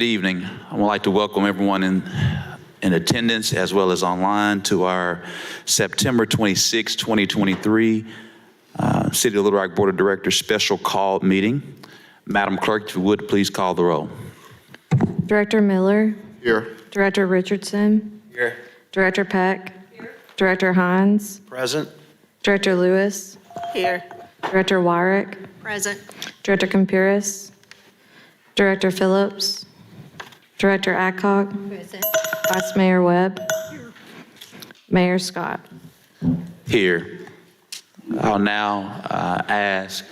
Good evening. I would like to welcome everyone in attendance as well as online to our September 26, 2023 City of Little Rock Board of Directors special call meeting. Madam Clerk, if you would, please call the roll. Director Miller. Here. Director Richardson. Here. Director Peck. Here. Director Hines. Present. Director Lewis. Here. Director Wyrick. Present. Director Campiris. Director Phillips. Director Adcock. Present. Vice Mayor Webb. Mayor Scott. Here. I'll now ask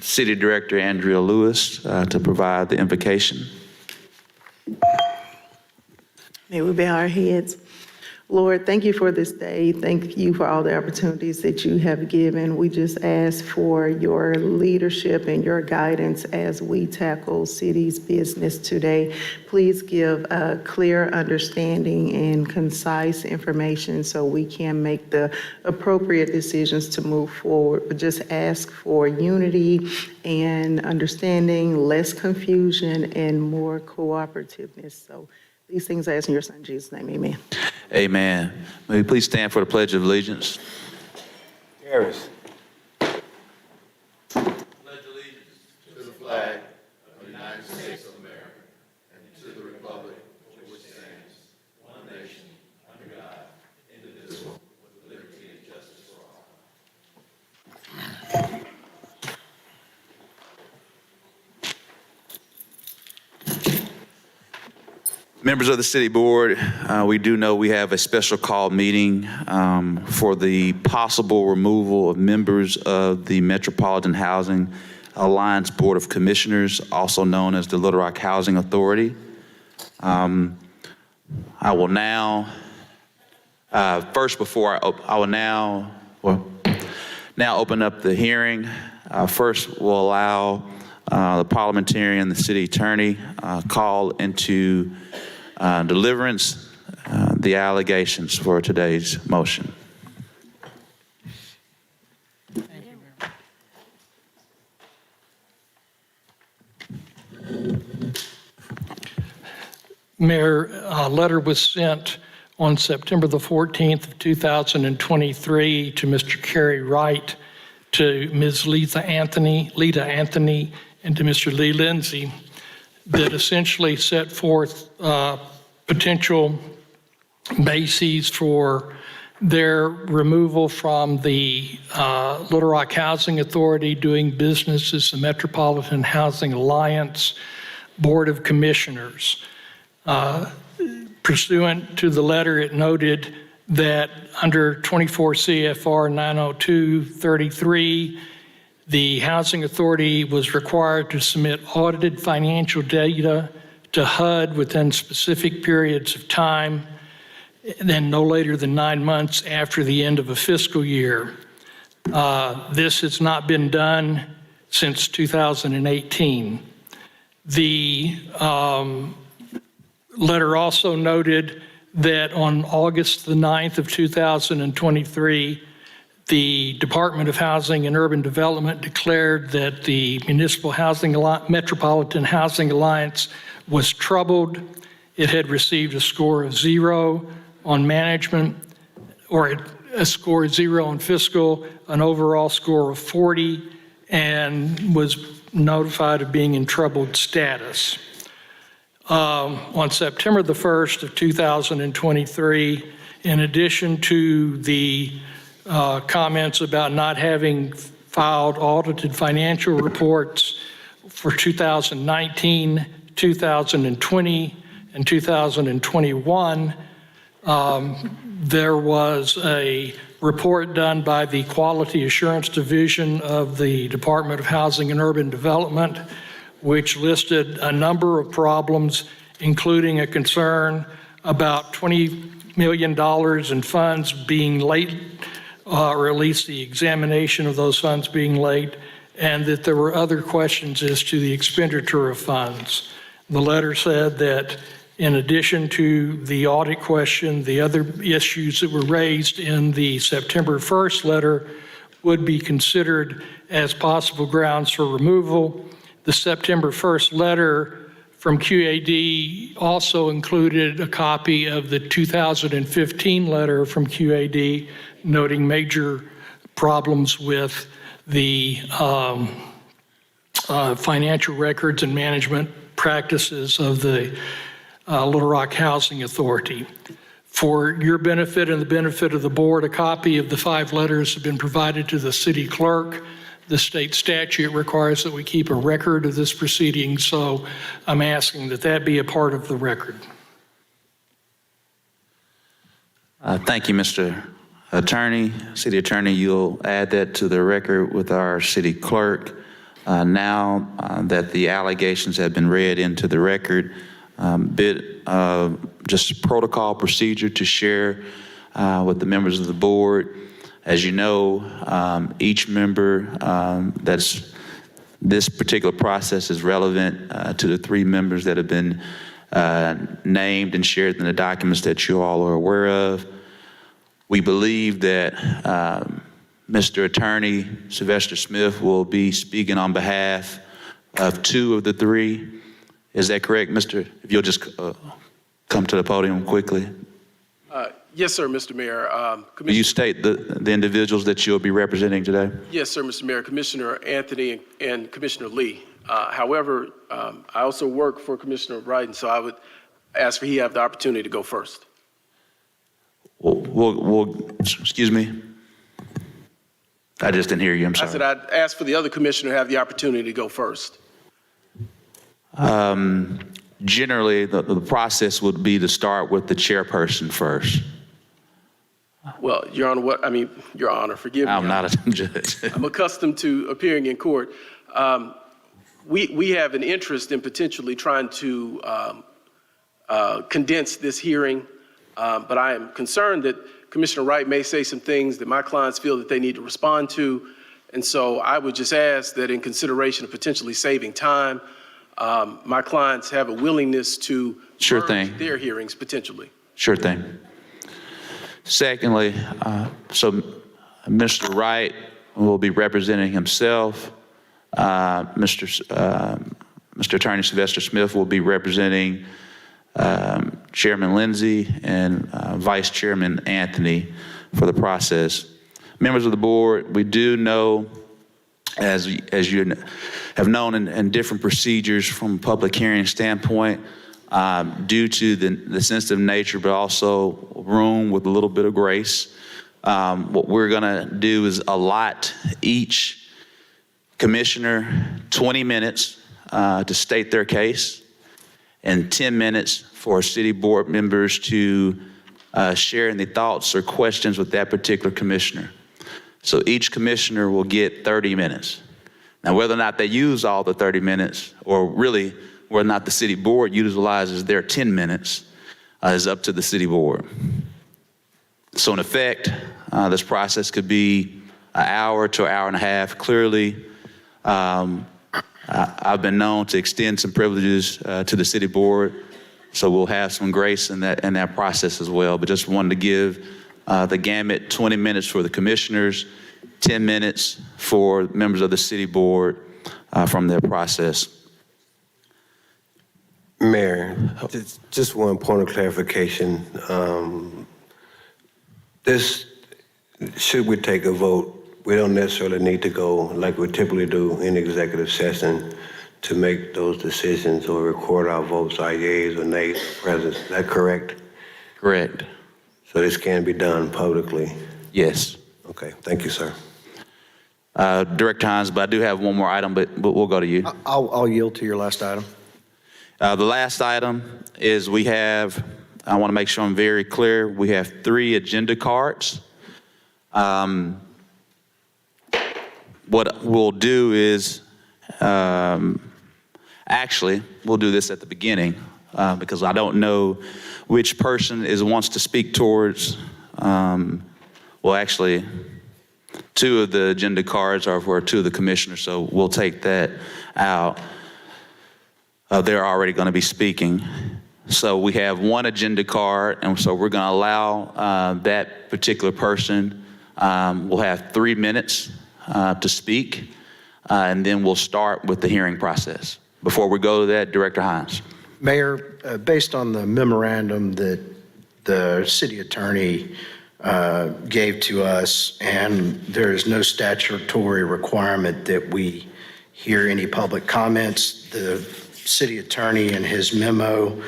City Director Andrea Lewis to provide the invocation. May we bow our heads. Lord, thank you for this day. Thank you for all the opportunities that you have given. We just ask for your leadership and your guidance as we tackle city's business today. Please give a clear understanding and concise information so we can make the appropriate decisions to move forward. But just ask for unity and understanding, less confusion, and more cooperativeness. So these things I ask in your son, Jesus' name, amen. Amen. May we please stand for the Pledge of Allegiance. Kerry. Pledge allegiance To the flag of the United States of America and to the republic for which stands one nation under God, indivisible, with liberty and justice for all. Members of the City Board, we do know we have a special call meeting for the possible removal of members of the Metropolitan Housing Alliance Board of Commissioners, also known as the Little Rock Housing Authority. I will now, now open up the hearing. First, we'll allow the parliamentarian, the city attorney, call into deliverance the allegations for today's motion. Mayor, a letter was sent on September the 14th of 2023 to Mr. Kerry Wright, to Ms. Lita Anthony, and to Mr. Lee Lindsay that essentially set forth potential bases for their removal from the Little Rock Housing Authority doing business as the Metropolitan Housing Alliance Board of Commissioners. Pursuant to the letter, it noted that under 24 CFR 902.33, the Housing Authority was required to submit audited financial data to HUD within specific periods of time, and then no later than 9 months after the end of a fiscal year. This has not been done since 2018. The letter also noted that on August the 9th of 2023, the Department of Housing and Urban Development declared that the Metropolitan Housing Alliance was troubled. It had received a score of 0 on management, or a score of 0 on fiscal, an overall score of 40, and was notified of being in troubled status. On September the 1st of 2023, in addition to the comments about not having filed audited financial reports for 2019, 2020, and 2021, there was a report done by the Quality Assurance Division of the Department of Housing and Urban Development, which listed a number of problems, including a concern about $20 million in funds being late, or at least the examination of those funds being late, and that there were other questions as to the expenditure of funds. The letter said that in addition to the audit question, the other issues that were raised in the September 1st letter would be considered as possible grounds for removal. The September 1st letter from QAD also included a copy of the 2015 letter from QAD noting major problems with the financial records and management practices of the Little Rock Housing Authority. For your benefit and the benefit of the board, a copy of the 5 letters have been provided to the city clerk. The state statute requires that we keep a record of this proceeding, so I'm asking that that be a part of the record. Thank you, Mr. Attorney. City Attorney, you'll add that to the record with our city clerk. Now that the allegations have been read into the record, just protocol procedure to share with the members of the board. As you know, each member this particular process is relevant to the 3 members that have been named and shared in the documents that you all are aware of. We believe that Mr. Attorney Sylvester Smith will be speaking on behalf of 2 of the 3. Is that correct, Mr.? If you'll just come to the podium quickly. Yes, sir, Mr. Mayor. Will you state the individuals that you'll be representing today? Yes, sir, Mr. Mayor. Commissioner Anthony and Commissioner Lee. However, I also work for Commissioner Wright, and so I would ask for he have the opportunity to go first. Excuse me? I just didn't hear you, I'm sorry. I said I'd ask for the other commissioner to have the opportunity to go first. Generally, the process would be to start with the chairperson first. Well, Your Honor, Your Honor, forgive me. I'm not a judge. I'm accustomed to appearing in court. We have an interest in potentially trying to condense this hearing, but I am concerned that Commissioner Wright may say some things that my clients feel that they need to respond to. And so I would just ask that in consideration of potentially saving time, my clients have a willingness to merge their hearings potentially. Sure thing. Secondly, so Mr. Wright will be representing himself. Mr. Attorney Sylvester Smith will be representing Chairman Lindsay and Vice Chairman Anthony for the process. Members of the board, we do know, as you have known in different procedures from a public hearing standpoint, due to the sensitive nature, but also room with a little bit of grace, what we're gonna do is allot each commissioner 20 minutes to state their case, and 10 minutes for city board members to share any thoughts or questions with that particular commissioner. So each commissioner will get 30 minutes. Now, whether or not they use all the 30 minutes, or really whether or not the city board utilizes their 10 minutes, is up to the city board. So in effect, this process could be an hour to an hour and a half. Clearly, I've been known to extend some privileges to the city board, so we'll have some grace in that process as well. But just wanted to give the gamut, 20 minutes for the commissioners, 10 minutes for members of the city board from their process. Mayor, just one point of clarification. Should we take a vote, we don't necessarily need to go like we typically do in executive session to make those decisions or record our votes, our yeas or nays present. Is that correct? Correct. So this can be done publicly? Yes. Okay, thank you, sir. Director Hines, but I do have one more item, but we'll go to you. I'll yield to your last item. The last item is I want to make sure I'm very clear, we have 3 agenda cards. What we'll do is, actually, we'll do this at the beginning because I don't know which person wants to speak towards, well, actually, 2 of the agenda cards are for 2 of the commissioners, so we'll take that out. They're already going to be speaking. So we have 1 agenda card, and so we're going to allow that particular person, we'll have 3 minutes to speak, and then we'll start with the hearing process. Before we go to that, Director Hines. Mayor, based on the memorandum that the city attorney gave to us, and there is no statutory requirement that we hear any public comments, the city attorney in his memo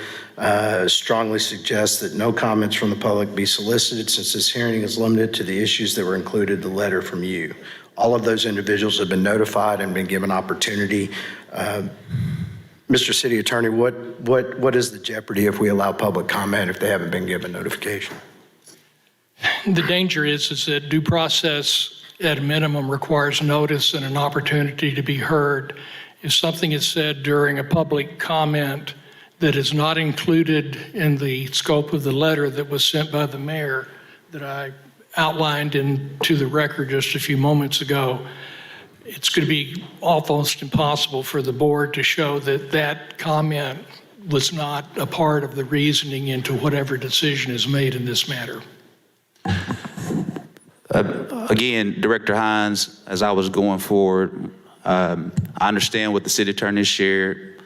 strongly suggests that no comments from the public be solicited since this hearing is limited to the issues that were included in the letter from you. All of those individuals have been notified and been given opportunity. Mr. City Attorney, what is the jeopardy if we allow public comment if they haven't been given notification? The danger is that due process at a minimum requires notice and an opportunity to be heard. If something is said during a public comment that is not included in the scope of the letter that was sent by the mayor that I outlined into the record just a few moments ago, it's going to be almost impossible for the board to show that that comment was not a part of the reasoning into whatever decision is made in this matter. Again, Director Hines, as I was going forward, I understand what the city attorney shared.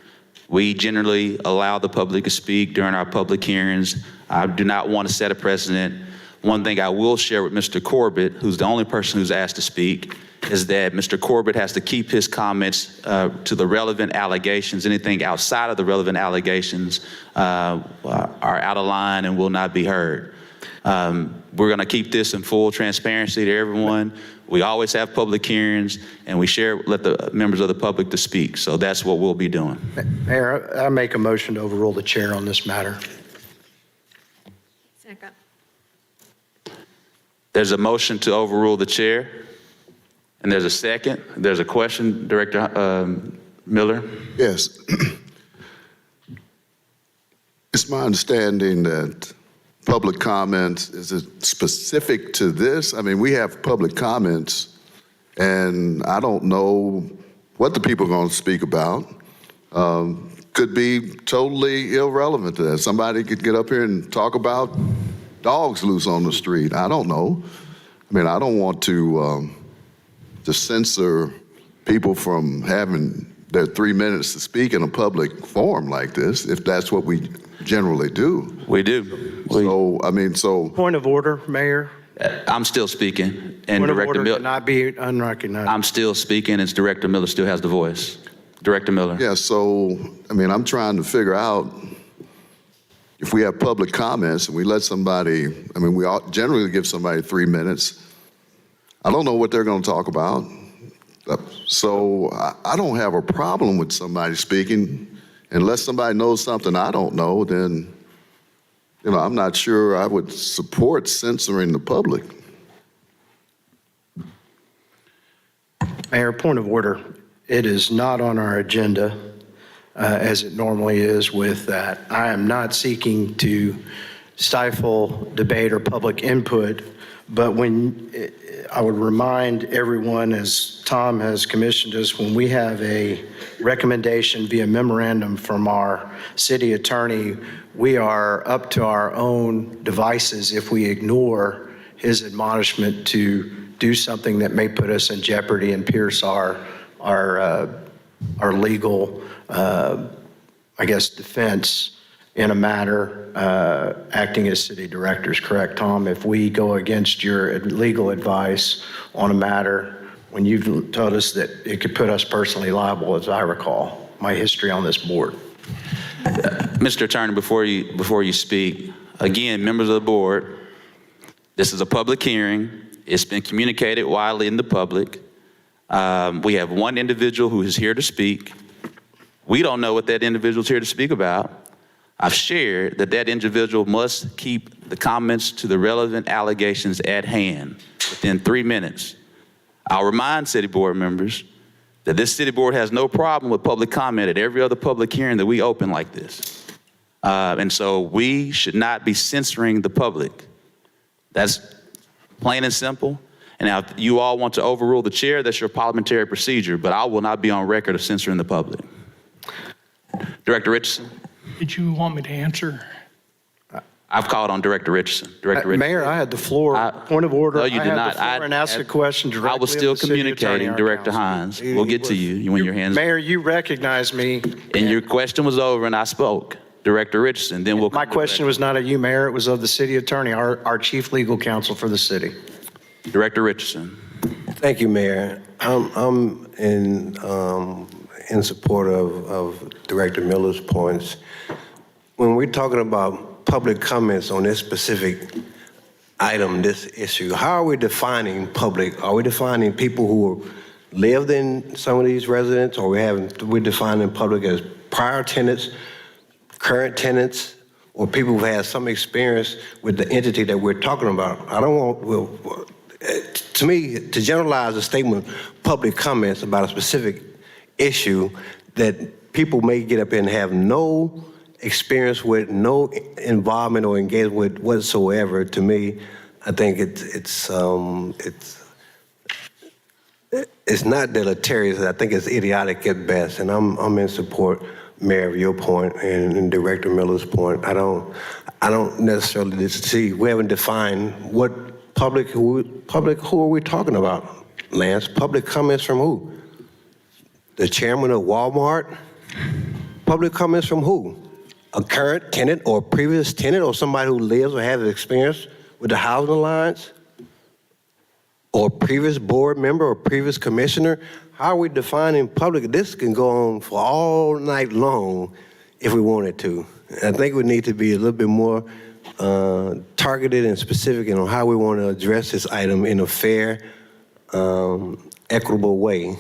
We generally allow the public to speak during our public hearings. I do not want to set a precedent. One thing I will share with Mr. Corbett, who's the only person who's asked to speak, is that Mr. Corbett has to keep his comments to the relevant allegations. Anything outside of the relevant allegations are out of line and will not be heard. We're going to keep this in full transparency to everyone. We always have public hearings, and we let the members of the public to speak. So that's what we'll be doing. Mayor, I make a motion to overrule the chair on this matter. Second. There's a motion to overrule the chair, and there's a second. There's a question, Director Miller. Yes. It's my understanding that public comments, is it specific to this? I mean, we have public comments, and I don't know what the people are going to speak about. Could be totally irrelevant to that. Somebody could get up here and talk about dogs loose on the street. I don't know. I mean, I don't want to censor people from having their 3 minutes to speak in a public forum like this, if that's what we generally do. We do. So, I mean, Point of order, Mayor. I'm still speaking, and Point of Director order Miller. cannot be unrecognized. I'm still speaking, and Director Miller still has the voice. Director Miller. yeah, so, I mean, I'm trying to figure out if we have public comments and we let somebody, I mean, we generally give somebody 3 minutes. I don't know what they're going to talk about. So I don't have a problem with somebody speaking. Unless somebody knows something I don't know, then, you know, I'm not sure I would support censoring the public. Mayor, point of order. It is not on our agenda, as it normally is with that. I am not seeking to stifle debate or public input, but I would remind everyone, as Tom has commissioned us, when we have a recommendation via memorandum from our city attorney, we are up to our own devices if we ignore his admonishment to do something that may put us in jeopardy and pierce our legal, defense in a matter acting as city directors, correct, Tom? If we go against your legal advice on a matter, when you've told us that it could put us personally liable, as I recall, my history on this board. Mr. Attorney, before you speak, again, members of the board, this is a public hearing. It's been communicated widely in the public. We have one individual who is here to speak. We don't know what that individual is here to speak about. I've shared that individual must keep the comments to the relevant allegations at hand within 3 minutes. I'll remind city board members that this city board has no problem with public comment at every other public hearing that we open like this. And so we should not be censoring the public. That's plain and simple. And now if you all want to overrule the chair, that's your parliamentary procedure, but I will not be on record of censoring the public. Director Richardson. Did you want me to answer? I've called on Director Richardson. Director Richardson. Mayor, I had the floor. Point of order. No, you did I not. had the floor and asked a question directly I was of still the city attorney, communicating, our Director counsel. Hines. We'll get to you when your hands. Mayor, you recognize me. And your question was over and I spoke. Director Richardson, then we'll. My question was not of you, Mayor. It was of the city attorney, our chief legal counsel for the city. Director Richardson. Thank you, Mayor. I'm in support of Director Miller's points. When we're talking about public comments on this specific item, this issue, how are we defining public? Are we defining people who lived in some of these residents, or we're defining public as prior tenants, current tenants, or people who've had some experience with the entity that we're talking about? I don't want, to me, to generalize a statement, public comments about a specific issue that people may get up and have no experience with, no involvement or engagement with whatsoever, to me, I think it's not deleterious. I think it's idiotic at best, and I'm in support, Mayor, of your point and Director Miller's point. I don't necessarily see. We haven't defined what public. Who are we talking about, Lance? Public comments from who? The chairman of Walmart? Public comments from who? A current tenant or previous tenant, or somebody who lives or has experience with the housing alliance? Or previous board member or previous commissioner? How are we defining public? This can go on for all night long if we wanted to. I think we need to be a little bit more targeted and specific on how we want to address this item in a fair, equitable way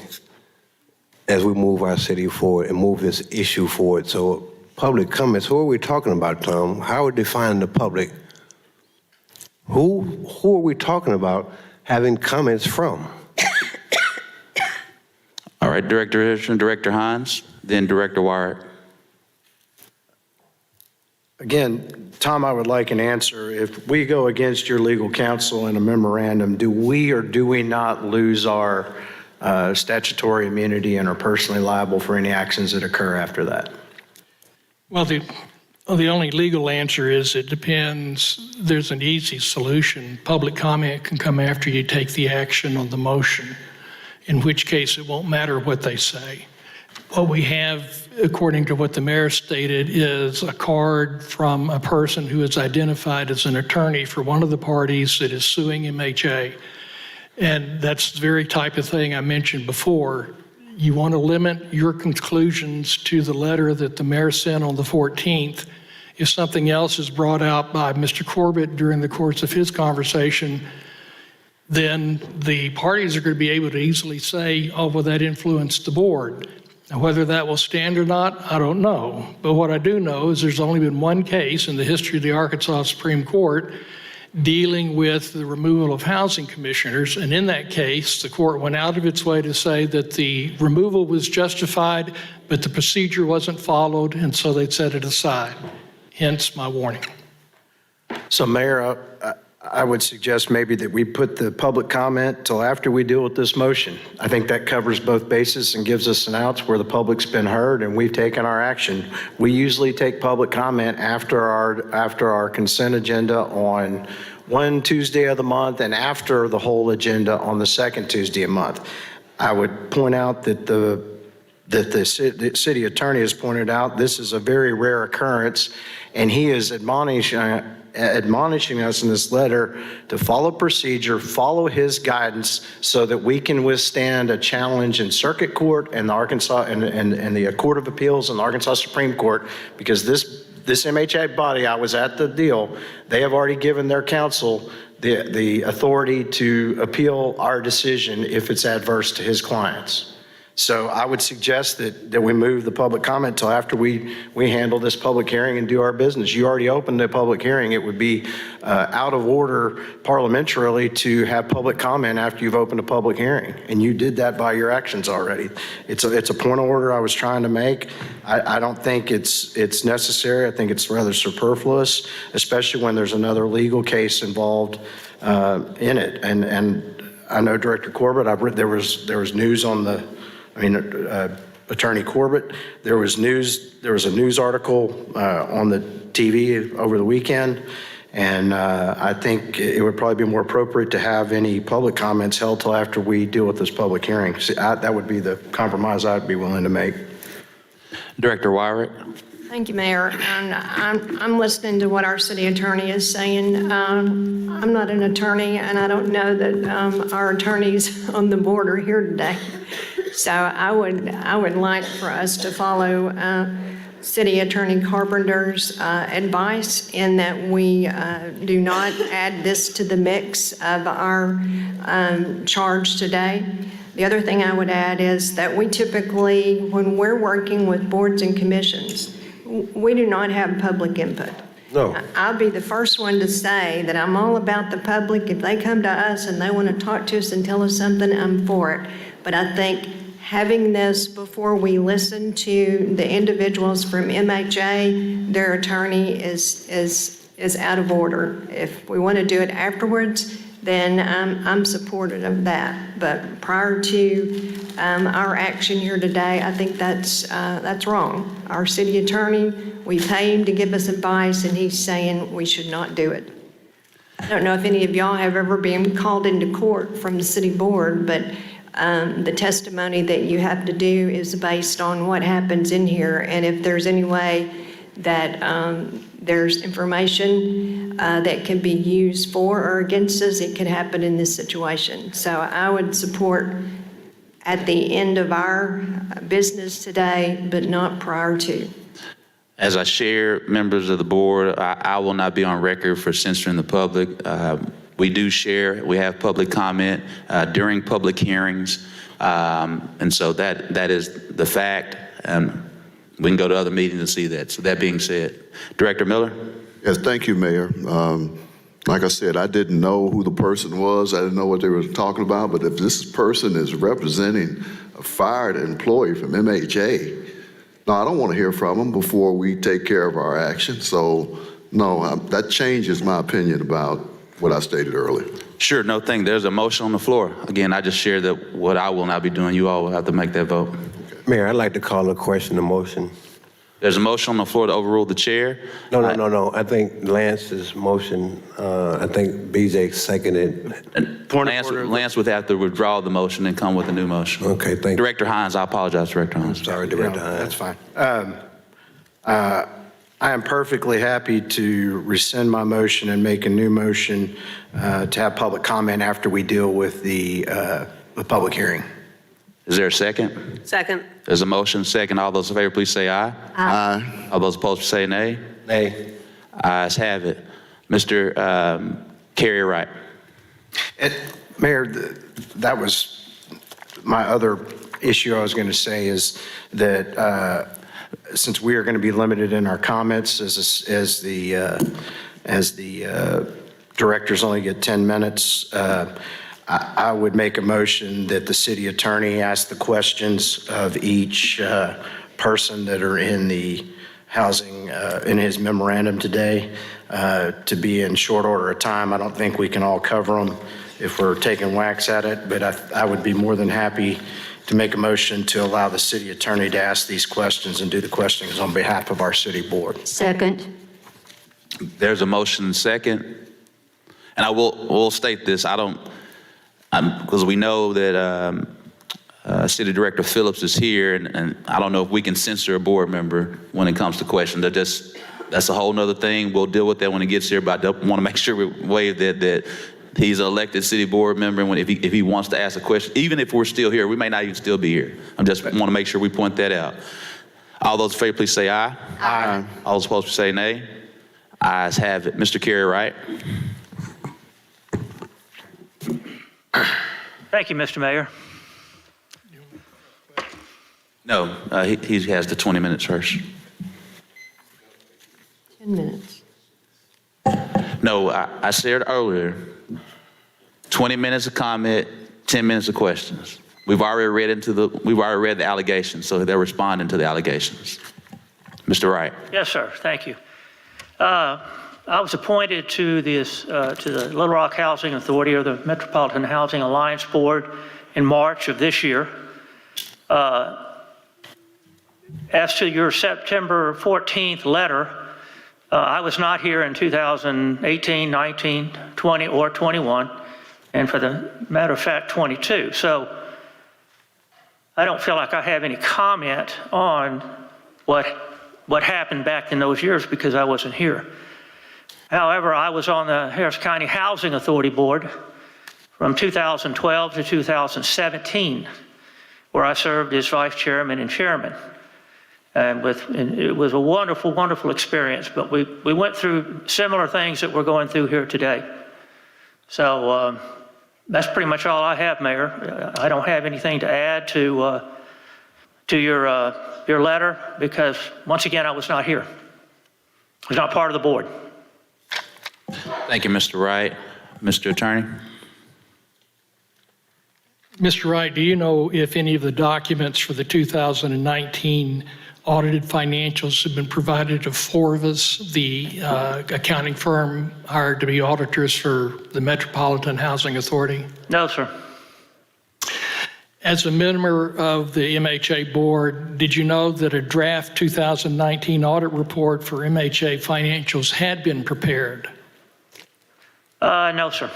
as we move our city forward and move this issue forward. So public comments, who are we talking about, Tom? How are we defining the public? Who are we talking about having comments from? All right, Director Richardson, Director Hines, then Director Wright. Again, Tom, I would like an answer. If we go against your legal counsel in a memorandum, do we or do we not lose our statutory immunity and are personally liable for any actions that occur after that? Well, the only legal answer is it depends. There's an easy solution. Public comment can come after you take the action on the motion, in which case it won't matter what they say. What we have, according to what the mayor stated, is a card from a person who is identified as an attorney for one of the parties that is suing MHA. And that's the very type of thing I mentioned before. You want to limit your conclusions to the letter that the mayor sent on the 14th. If something else is brought out by Mr. Corbett during the course of his conversation, then the parties are going to be able to easily say, oh, well, that influenced the board. Now, whether that will stand or not, I don't know. But what I do know is there's only been one case in the history of the Arkansas Supreme Court dealing with the removal of housing commissioners. And in that case, the court went out of its way to say that the removal was justified, but the procedure wasn't followed, and so they set it aside. Hence my warning. So, Mayor, I would suggest maybe that we put the public comment till after we deal with this motion. I think that covers both bases and gives us an out where the public's been heard and we've taken our action. We usually take public comment after our consent agenda on one Tuesday of the month and after the whole agenda on the second Tuesday of the month. I would point out that the city attorney has pointed out this is a very rare occurrence, and he is admonishing us in this letter to follow procedure, follow his guidance so that we can withstand a challenge in circuit court and the Arkansas and the Court of Appeals and the Arkansas Supreme Court, because this MHA body, I was at the deal, they have already given their counsel the authority to appeal our decision if it's adverse to his clients. So I would suggest that we move the public comment till after we handle this public hearing and do our business. You already opened a public hearing. It would be out of order parliamentarily to have public comment after you've opened a public hearing. And you did that by your actions already. It's a point of order I was trying to make. I don't think it's necessary. I think it's rather superfluous, especially when there's another legal case involved in it. And I know Director Corbett, there was news on Attorney Corbett, there was a news article on the TV over the weekend, and I think it would probably be more appropriate to have any public comments held till after we deal with this public hearing. See, that would be the compromise I'd be willing to make. Director Wyrick. Thank you, Mayor. And I'm listening to what our city attorney is saying. I'm not an attorney, and I don't know that our attorneys on the board are here today. So I would like for us to follow City Attorney Carpenter's advice in that we do not add this to the mix of our charge today. The other thing I would add is that we typically, when we're working with boards and commissions, we do not have public input. No. I'll be the first one to say that I'm all about the public. If they come to us and they want to talk to us and tell us something, I'm for it. But I think having this before we listen to the individuals from MHA, their attorney is out of order. If we want to do it afterwards, then I'm supportive of that. But prior to our action here today, I think that's wrong. Our city attorney, we pay him to give us advice, and he's saying we should not do it. I don't know if any of y'all have ever been called into court from the city board, but the testimony that you have to do is based on what happens in here. And if there's any way that there's information that can be used for or against us, it could happen in this situation. So I would support at the end of our business today, but not prior to. As I share, members of the board, I will not be on record for censoring the public. We do share, we have public comment during public hearings. And so that is the fact. We can go to other meetings and see that. So that being said, Director Miller? Yes, thank you, Mayor. Like I said, I didn't know who the person was. I didn't know what they were talking about. But if this person is representing a fired employee from MHA, no, I don't want to hear from them before we take care of our action. So, no, that changes my opinion about what I stated earlier. Sure, no thing. There's a motion on the floor. Again, I just shared that what I will not be doing. You all will have to make that vote. Mayor, I'd like to call a question to motion. There's a motion on the floor to overrule the chair. No. I think Lance's motion, I think BJ seconded. Lance would have to withdraw the motion and come with a new motion. Okay, thank you. Director Hines, I apologize, Director Hines. Sorry, Director Hines. That's fine. I am perfectly happy to rescind my motion and make a new motion to have public comment after we deal with the public hearing. Is there a second? Second. There's a motion, second. All those in favor, please say aye. Aye. All those opposed, say nay. Nay. Ayes have it. Mr. Kerry Wright. Mayor, that was my other issue I was going to say is that since we are going to be limited in our comments as the directors only get 10 minutes, I would make a motion that the city attorney ask the questions of each person that are in the housing, in his memorandum today, to be in short order of time. I don't think we can all cover them if we're taking whacks at it, but I would be more than happy to make a motion to allow the city attorney to ask these questions and do the questionings on behalf of our city board. Second. There's a motion, second. And I will state this. Because we know that City Director Phillips is here, and I don't know if we can censor a board member when it comes to questions. That's a whole nother thing. We'll deal with that when it gets here, but I want to make sure we waive that he's an elected city board member, and if he wants to ask a question, even if we're still here, we may not even still be here. I just want to make sure we point that out. All those in favor, please say aye. Aye. All those opposed, say nay. Ayes have it. Mr. Kerry Wright. Thank you, Mr. Mayor. No, he has the 20 minutes first. 10 minutes. No, I said earlier, 20 minutes of comment, 10 minutes of questions. We've already read the allegations, so they're responding to the allegations. Mr. Wright. Yes, sir. Thank you. I was appointed to the Little Rock Housing Authority, or the Metropolitan Housing Alliance Board, in March of this year. As to your September 14th letter, I was not here in 2018, 19, 20, or 21, and for the matter of fact, 22. So I don't feel like I have any comment on what happened back in those years because I wasn't here. However, I was on the Harris County Housing Authority Board from 2012 to 2017, where I served as vice chairman and chairman. And it was a wonderful, wonderful experience, but we went through similar things that we're going through here today. So that's pretty much all I have, Mayor. I don't have anything to add to your letter because, once again, I was not here. I was not part of the board. Thank you, Mr. Wright. Mr. Attorney? Mr. Wright, do you know if any of the documents for the 2019 audited financials have been provided to Forvis, the accounting firm hired to be auditors for the Metropolitan Housing Authority? No, sir. As a member of the MHA board, did you know that a draft 2019 audit report for MHA financials had been prepared? No, sir.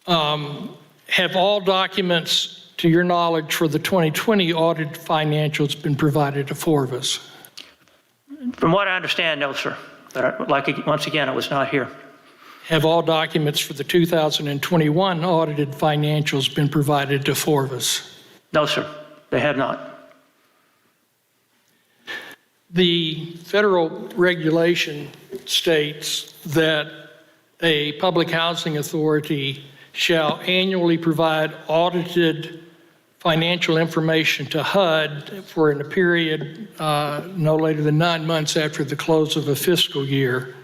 Have all documents, to your knowledge, for the 2020 audited financials been provided to Forvis? From what I understand, no, sir. But once again, I was not here. Have all documents for the 2021 audited financials been provided to Forvis? No, sir. They have not. The federal regulation states that a public housing authority shall annually provide audited financial information to HUD for a period no later than 9 months after the close of a fiscal year.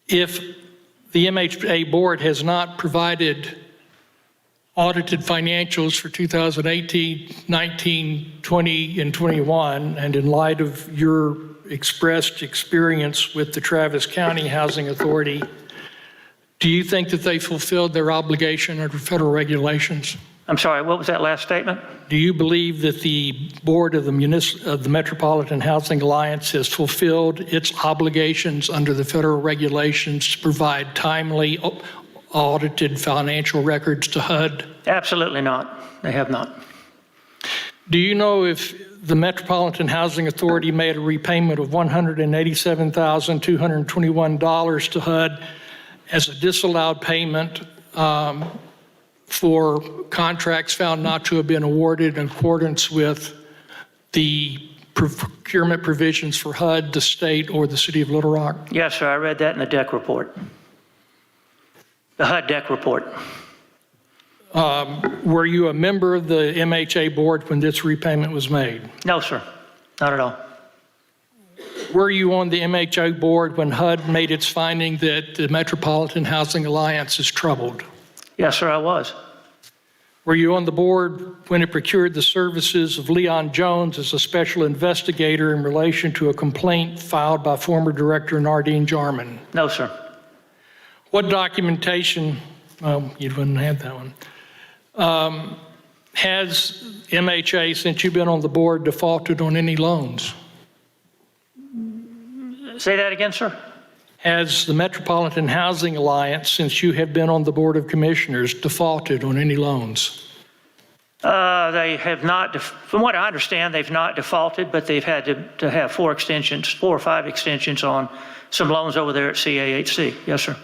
If the MHA board has not provided audited financials for 2018, 19, 20, and 21, and in light of your expressed experience with the Travis County Housing Authority, do you think that they fulfilled their obligation under federal regulations? I'm sorry, what was that last statement? Do you believe that the board of the Metropolitan Housing Alliance has fulfilled its obligations under the federal regulations to provide timely audited financial records to HUD? Absolutely not. They have not. Do you know if the Metropolitan Housing Authority made a repayment of $187,221 to HUD as a disallowed payment for contracts found not to have been awarded in accordance with the procurement provisions for HUD, the state, or the city of Little Rock? Yes, sir. I read that in the DEC report. The HUD DEC report. Were you a member of the MHA board when this repayment was made? No, sir. Not at all. Were you on the MHA board when HUD made its finding that the Metropolitan Housing Alliance is troubled? Yes, sir, I was. Were you on the board when it procured the services of Leon Jones as a special investigator in relation to a complaint filed by former director Nardine Jarman? No, sir. What documentation, you wouldn't have that one, has MHA, since you've been on the board, defaulted on any loans? Say that again, sir. Has the Metropolitan Housing Alliance, since you have been on the Board of Commissioners, defaulted on any loans? They have not, from what I understand, they've not defaulted, but they've had to have 4 or 5 extensions on some loans over there at CAHC. Yes, sir.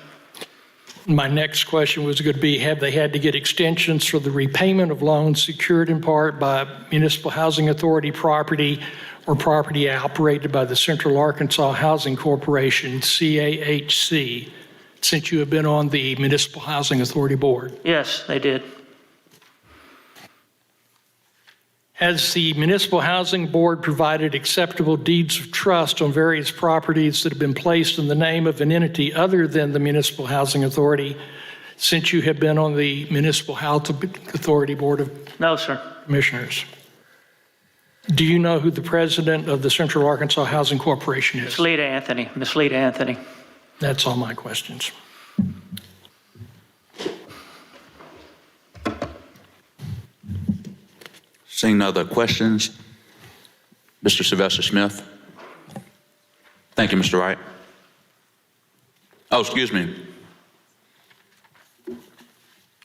My next question was going to be, have they had to get extensions for the repayment of loans secured in part by Municipal Housing Authority property or property operated by the Central Arkansas Housing Corporation, CAHC, since you have been on the Municipal Housing Authority Board? Yes, they did. Has the Municipal Housing Board provided acceptable deeds of trust on various properties that have been placed in the name of an entity other than the Municipal Housing Authority since you have been on the Municipal Housing Authority Board of No, sir. Commissioners? Do you know who the president of the Central Arkansas Housing Corporation is? Miss Lita Anthony. Miss Lita Anthony. That's all my questions. Seeing no other questions, Mr. Sylvester Smith? Thank you, Mr. Wright. Oh, excuse me.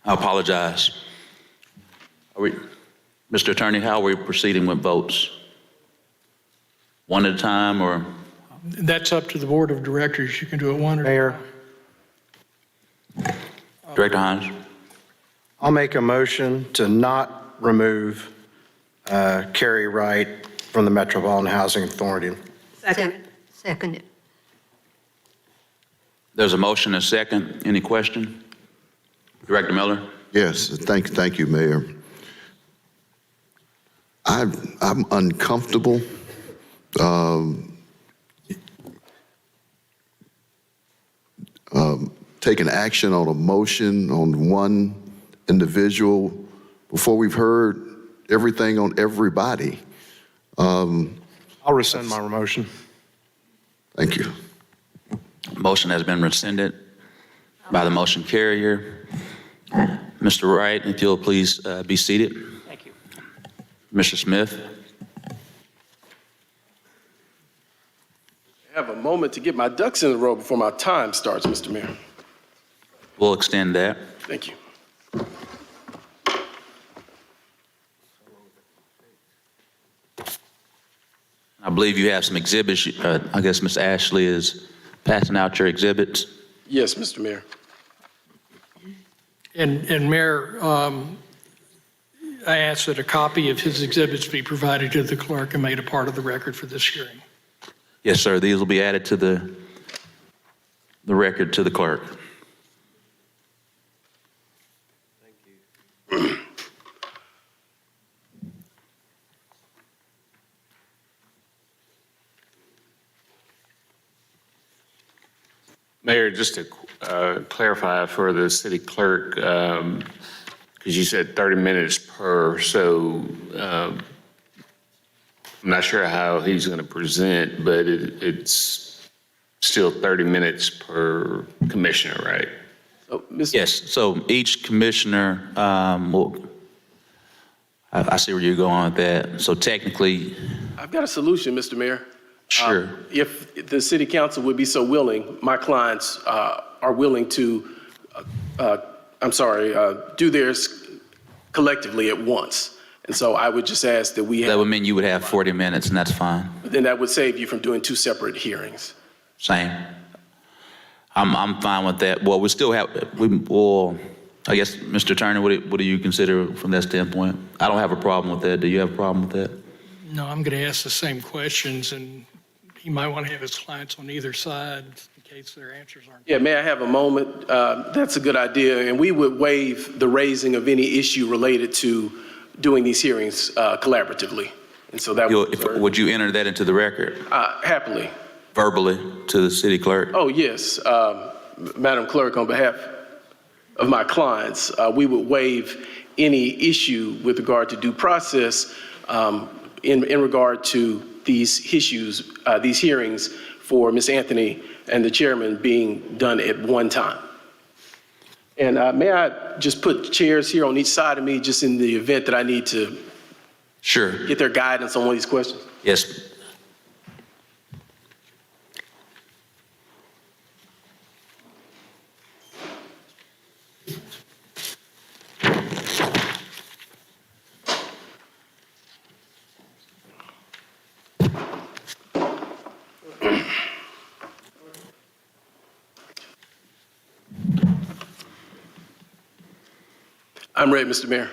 I apologize. Mr. Attorney, how are we proceeding with votes? One at a time, or? That's up to the Board of Directors. You can do it one or. Mayor, Director Hines? I'll make a motion to not remove Kerry Wright from the Metropolitan Housing Authority. Second. There's a motion and a second. Any question? Director Miller? Yes, thank you, Mayor. I'm uncomfortable taking action on a motion on one individual before we've heard everything on everybody. I'll rescind my motion. Thank you. Motion has been rescinded by the motion carrier. Mr. Wright, if you'll please be seated. Thank you. Mr. Smith? I have a moment to get my ducks in a row before my time starts, Mr. Mayor. We'll extend that. Thank you. I believe you have some exhibits. I guess Ms. Ashley is passing out your exhibits. Yes, Mr. Mayor. And Mayor, I ask that a copy of his exhibits be provided to the clerk and made a part of the record for this hearing. Yes, sir. These will be added to the record to the clerk. Mayor, just to clarify for the city clerk, because you said 30 minutes per, so I'm not sure how he's going to present, but it's still 30 minutes per commissioner, right? So, Mr. Yes, so each commissioner will, I see where you're going with that. So technically, I've got a solution, Mr. Mayor. sure. If the city council would be so willing, my clients are willing to, do theirs collectively at once. And so I would just ask that we That have, would mean you would have 40 minutes, and that's fine. then that would save you from doing two separate hearings. Same. I'm fine with that. Well, we still have, I guess, Mr. Attorney, what do you consider from that standpoint? I don't have a problem with that. Do you have a problem with that? No, I'm going to ask the same questions, and he might want to have his clients on either side in case their answers aren't. Yeah, may I have a moment? That's a good idea. And we would waive the raising of any issue related to doing these hearings collaboratively. And so that Would you enter that into the record happily. verbally to the city clerk? Oh, yes. Madam Clerk, on behalf of my clients, we would waive any issue with regard to due process in regard to these issues, these hearings for Ms. Anthony and the chairman being done at one time. And may I just put chairs here on each side of me just in the event that I need to Sure. get their guidance on one of these questions? Yes. I'm ready, Mr. Mayor.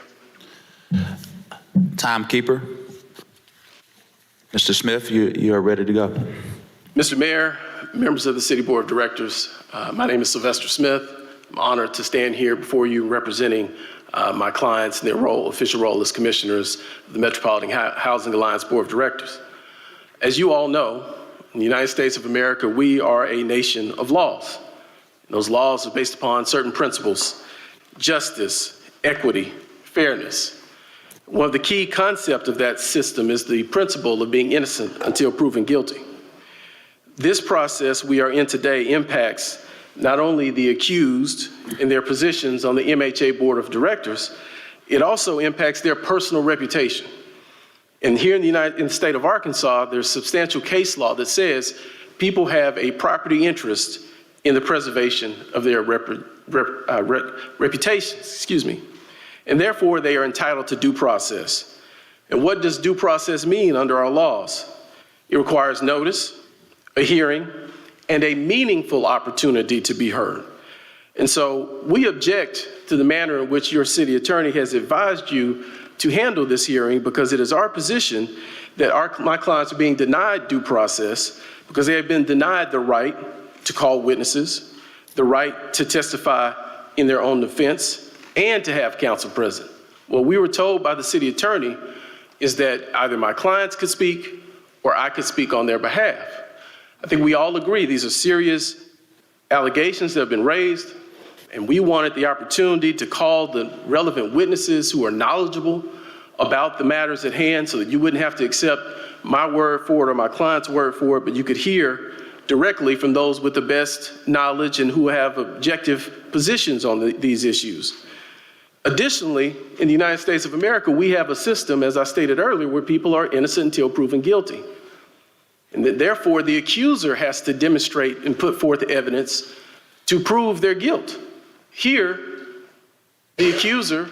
Timekeeper? Mr. Smith, you are ready to go. Mr. Mayor, members of the City Board of Directors, my name is Sylvester Smith. I'm honored to stand here before you representing my clients in their official role as commissioners of the Metropolitan Housing Alliance Board of Directors. As you all know, in the United States of America, we are a nation of laws. And those laws are based upon certain principles: justice, equity, fairness. One of the key concepts of that system is the principle of being innocent until proven guilty. This process we are in today impacts not only the accused in their positions on the MHA Board of Directors, it also impacts their personal reputation. And here in the state of Arkansas, there's substantial case law that says people have a property interest in the preservation of their reputations, and therefore they are entitled to due process. And what does due process mean under our laws? It requires notice, a hearing, and a meaningful opportunity to be heard. And so we object to the manner in which your city attorney has advised you to handle this hearing, because it is our position that my clients are being denied due process because they have been denied the right to call witnesses, the right to testify in their own defense, and to have counsel present. What we were told by the city attorney is that either my clients could speak or I could speak on their behalf. I think we all agree these are serious allegations that have been raised, and we wanted the opportunity to call the relevant witnesses who are knowledgeable about the matters at hand so that you wouldn't have to accept my word for it or my client's word for it, but you could hear directly from those with the best knowledge and who have objective positions on these issues. Additionally, in the United States of America, we have a system, as I stated earlier, where people are innocent until proven guilty. And that therefore, the accuser has to demonstrate and put forth evidence to prove their guilt. Here, the accuser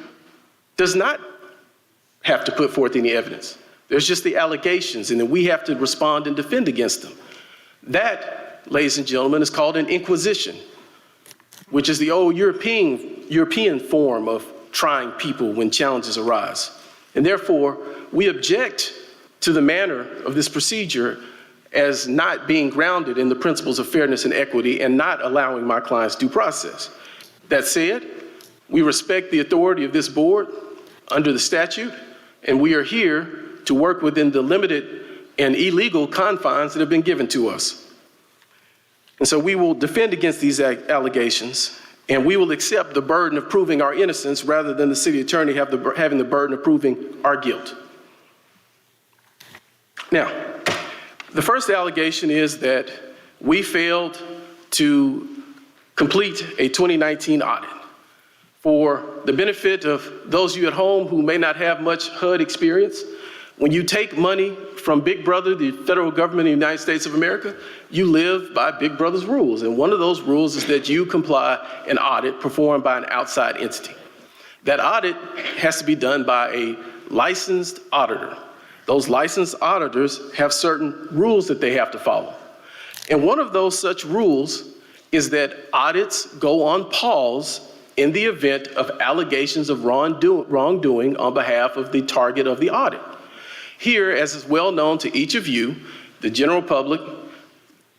does not have to put forth any evidence. There's just the allegations, and then we have to respond and defend against them. That, ladies and gentlemen, is called an inquisition, which is the old European form of trying people when challenges arise. And therefore, we object to the manner of this procedure as not being grounded in the principles of fairness and equity and not allowing my clients due process. That said, we respect the authority of this board under the statute, and we are here to work within the limited and illegal confines that have been given to us. And so we will defend against these allegations, and we will accept the burden of proving our innocence rather than the city attorney having the burden of proving our guilt. Now, the first allegation is that we failed to complete a 2019 audit. For the benefit of those of you at home who may not have much HUD experience, when you take money from Big Brother, the federal government of the United States of America, you live by Big Brother's rules. And one of those rules is that you comply an audit performed by an outside entity. That audit has to be done by a licensed auditor. Those licensed auditors have certain rules that they have to follow. And one of those such rules is that audits go on pause in the event of allegations of wrongdoing on behalf of the target of the audit. Here, as is well known to each of you, the general public,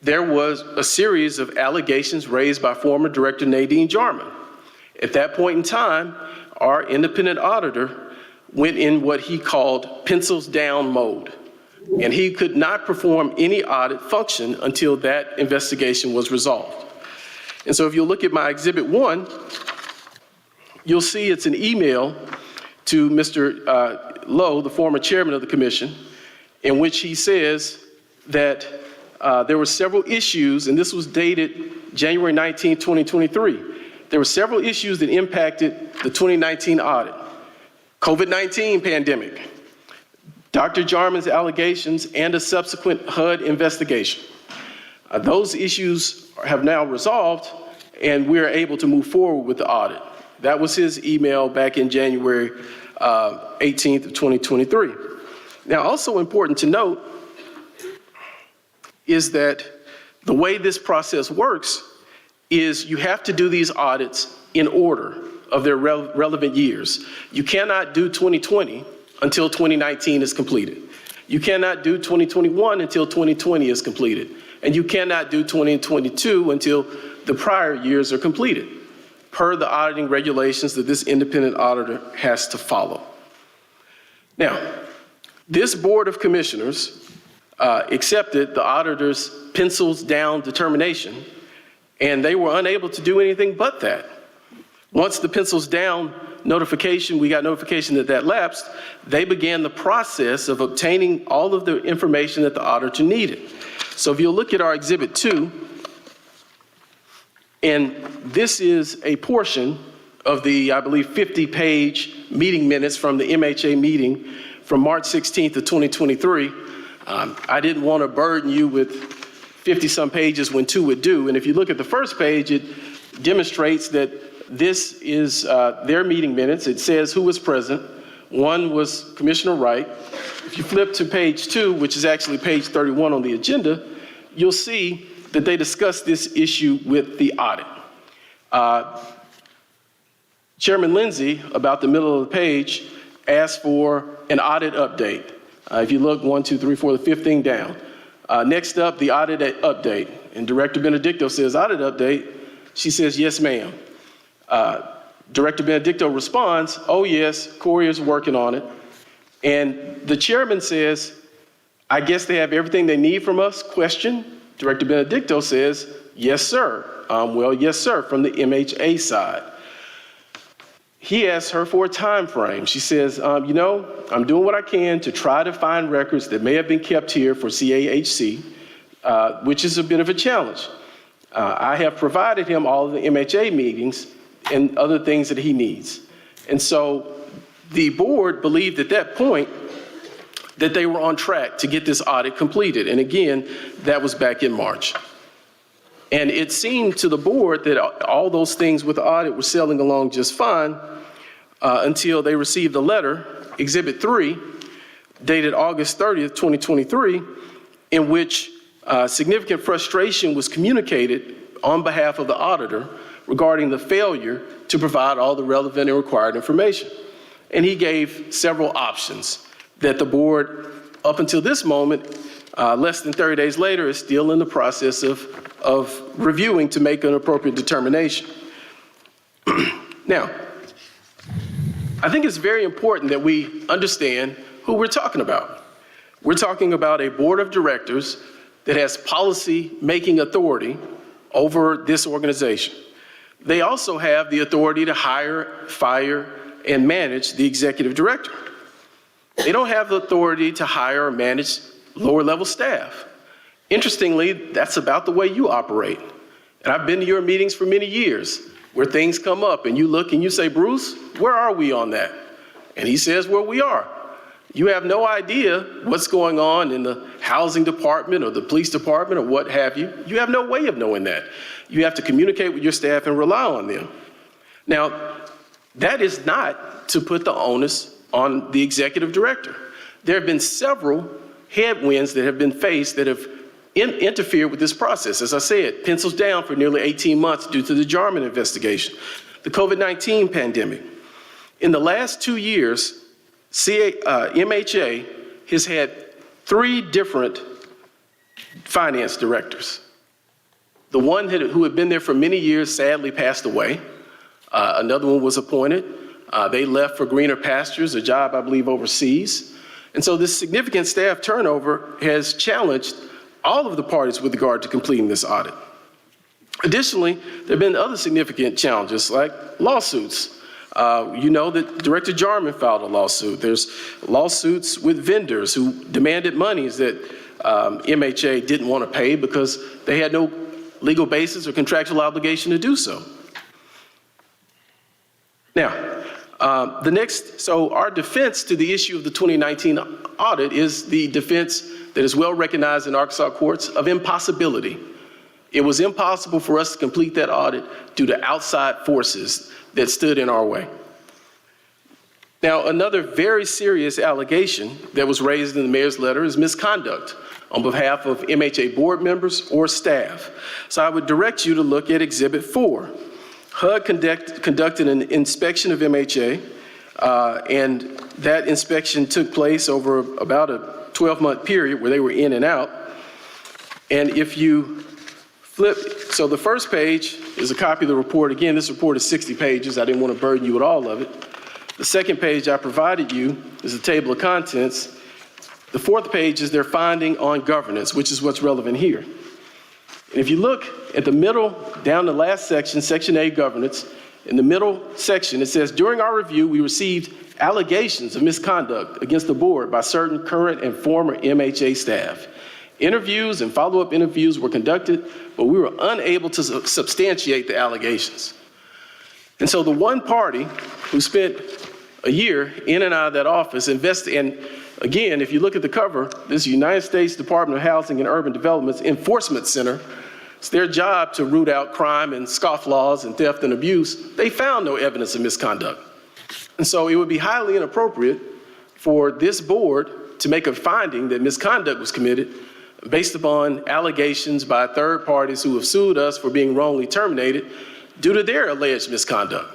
there was a series of allegations raised by former Director Nadine Jarman. At that point in time, our independent auditor went in what he called pencils down mode, and he could not perform any audit function until that investigation was resolved. And so if you look at my Exhibit 1, you'll see it's an email to Mr. Lowe, the former chairman of the commission, in which he says that there were several issues, and this was dated January 19, 2023. There were several issues that impacted the 2019 audit. COVID-19 pandemic, Dr. Jarman's allegations, and a subsequent HUD investigation. Those issues have now resolved, and we're able to move forward with the audit. That was his email back in January 18th of 2023. Now, also important to note is that the way this process works is you have to do these audits in order of their relevant years. You cannot do 2020 until 2019 is completed. You cannot do 2021 until 2020 is completed. And you cannot do 2022 until the prior years are completed, per the auditing regulations that this independent auditor has to follow. Now, this Board of Commissioners accepted the auditor's pencils down determination, and they were unable to do anything but that. Once the pencils down notification, we got notification that that lapsed, they began the process of obtaining all of the information that the auditor needed. So if you'll look at our Exhibit 2, and this is a portion of the, I believe, 50-page meeting minutes from the MHA meeting from March 16th of 2023. I didn't want to burden you with 50-some pages when 2 would do. And if you look at the first page, it demonstrates that this is their meeting minutes. It says who was present. One was Commissioner Wright. If you flip to page 2, which is actually page 31 on the agenda, you'll see that they discussed this issue with the audit. Chairman Lindsay, about the middle of the page, asked for an audit update. If you look 1, 2, 3, 4, the fifth thing down. Next up, the audit update. And Director Benedicto says, audit update. She says, yes, ma'am. Director Benedicto responds, oh, yes, Corey is working on it. And the chairman says, I guess they have everything they need from us? Question. Director Benedicto says, yes, sir. Well, yes, sir, from the MHA side. He asks her for a time frame. She says, you know, I'm doing what I can to try to find records that may have been kept here for CAHC, which is a bit of a challenge. I have provided him all of the MHA meetings and other things that he needs. And so the board believed at that point that they were on track to get this audit completed. And again, that was back in March. And it seemed to the board that all those things with the audit were sailing along just fine until they received a letter, Exhibit 3, dated August 30th, 2023, in which significant frustration was communicated on behalf of the auditor regarding the failure to provide all the relevant and required information. And he gave several options that the board, up until this moment, less than 30 days later, is still in the process of reviewing to make an appropriate determination. Now, I think it's very important that we understand who we're talking about. We're talking about a board of directors that has policy-making authority over this organization. They also have the authority to hire, fire, and manage the executive director. They don't have the authority to hire or manage lower-level staff. Interestingly, that's about the way you operate. And I've been to your meetings for many years where things come up and you look and you say, Bruce, where are we on that? And he says, where we are. You have no idea what's going on in the housing department or the police department or what have you. You have no way of knowing that. You have to communicate with your staff and rely on them. Now, that is not to put the onus on the executive director. There have been several headwinds that have been faced that have interfered with this process. As I said, pencils down for nearly 18 months due to the Jarman investigation, the COVID-19 pandemic. In the last 2 years, MHA has had 3 different finance directors. The one who had been there for many years sadly passed away. Another one was appointed. They left for greener pastures, a job I believe overseas. And so this significant staff turnover has challenged all of the parties with regard to completing this audit. Additionally, there have been other significant challenges like lawsuits. You know that Director Jarman filed a lawsuit. There's lawsuits with vendors who demanded monies that MHA didn't want to pay because they had no legal basis or contractual obligation to do so. Now, so our defense to the issue of the 2019 audit is the defense that is well recognized in Arkansas courts of impossibility. It was impossible for us to complete that audit due to outside forces that stood in our way. Now, another very serious allegation that was raised in the mayor's letter is misconduct on behalf of MHA board members or staff. So I would direct you to look at Exhibit 4. HUD conducted an inspection of MHA, and that inspection took place over about a 12-month period where they were in and out. And if you flip, so the first page is a copy of the report. Again, this report is 60 pages. I didn't want to burden you with all of it. The second page I provided you is a table of contents. The fourth page is their finding on governance, which is what's relevant here. And if you look at the middle, down the last section, Section A, governance, in the middle section, it says, during our review, we received allegations of misconduct against the board by certain current and former MHA staff. Interviews and follow-up interviews were conducted, but we were unable to substantiate the allegations. And so the one party who spent a year in and out of that office and again, if you look at the cover, this is United States Department of Housing and Urban Development's Enforcement Center. It's their job to root out crime and scofflaws and theft and abuse. They found no evidence of misconduct. And so it would be highly inappropriate for this board to make a finding that misconduct was committed based upon allegations by third parties who have sued us for being wrongly terminated due to their alleged misconduct.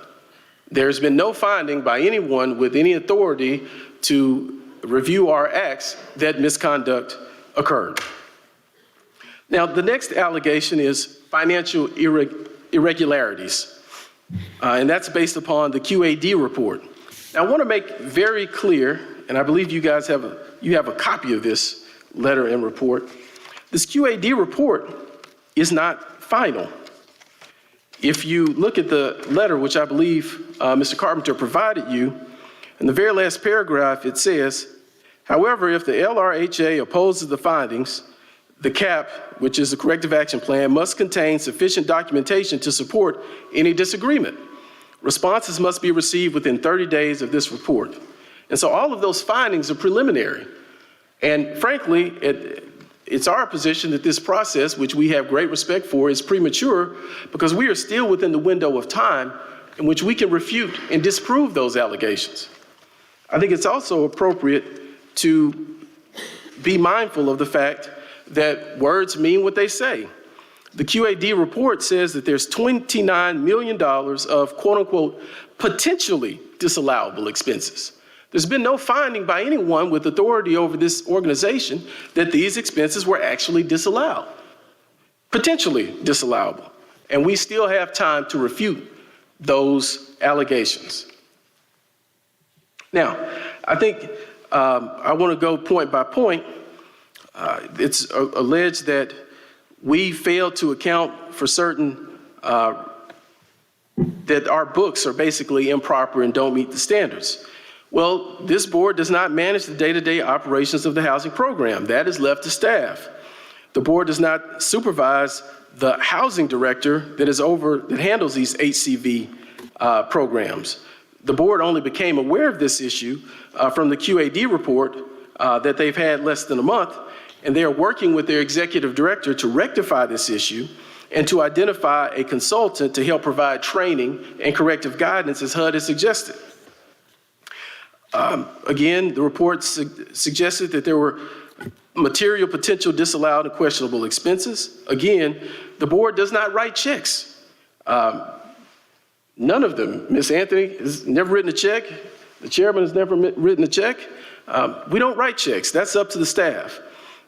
There's been no finding by anyone with any authority to review our acts that misconduct occurred. Now, the next allegation is financial irregularities, and that's based upon the QAD report. Now, I want to make very clear, and I believe you guys have a copy of this letter and report. This QAD report is not final. If you look at the letter, which I believe Mr. Carpenter provided you, in the very last paragraph, it says, however, if the LRHA opposes the findings, the CAP, which is the corrective action plan, must contain sufficient documentation to support any disagreement. Responses must be received within 30 days of this report. And so all of those findings are preliminary. And frankly, it's our position that this process, which we have great respect for, is premature because we are still within the window of time in which we can refute and disprove those allegations. I think it's also appropriate to be mindful of the fact that words mean what they say. The QAD report says that there's $29 million of quote unquote potentially disallowable expenses. There's been no finding by anyone with authority over this organization that these expenses were actually disallowed, potentially disallowable. And we still have time to refute those allegations. Now, I think I want to go point by point. It's alleged that we failed to account for certain, that our books are basically improper and don't meet the standards. Well, this board does not manage the day-to-day operations of the housing program. That is left to staff. The board does not supervise the housing director that handles these HCV programs. The board only became aware of this issue from the QAD report that they've had less than a month, and they are working with their executive director to rectify this issue and to identify a consultant to help provide training and corrective guidance as HUD has suggested. Again, the report suggested that there were material potential disallowed and questionable expenses. Again, the board does not write checks. None of them. Ms. Anthony has never written a check. The chairman has never written a check. We don't write checks. That's up to the staff.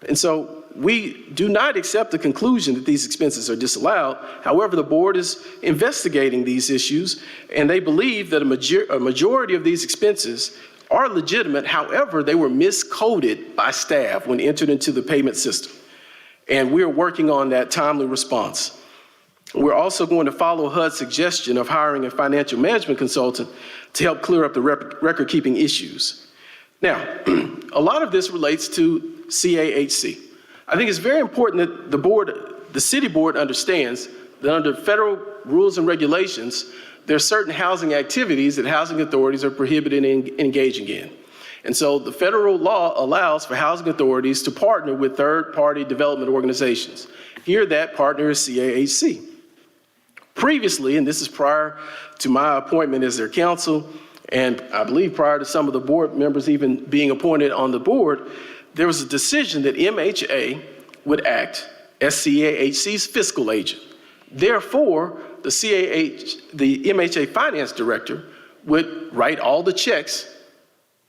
And so we do not accept the conclusion that these expenses are disallowed. However, the board is investigating these issues, and they believe that a majority of these expenses are legitimate. However, they were miscoded by staff when entered into the payment system. And we're working on that timely response. We're also going to follow HUD's suggestion of hiring a financial management consultant to help clear up the record-keeping issues. Now, a lot of this relates to CAHC. I think it's very important that the city board understands that under federal rules and regulations, there are certain housing activities that housing authorities are prohibited in engaging in. And so the federal law allows for housing authorities to partner with third-party development organizations. Here, that partner is CAHC. Previously, and this is prior to my appointment as their counsel, and I believe prior to some of the board members even being appointed on the board, there was a decision that MHA would act as CAHC's fiscal agent. Therefore, the MHA finance director would write all the checks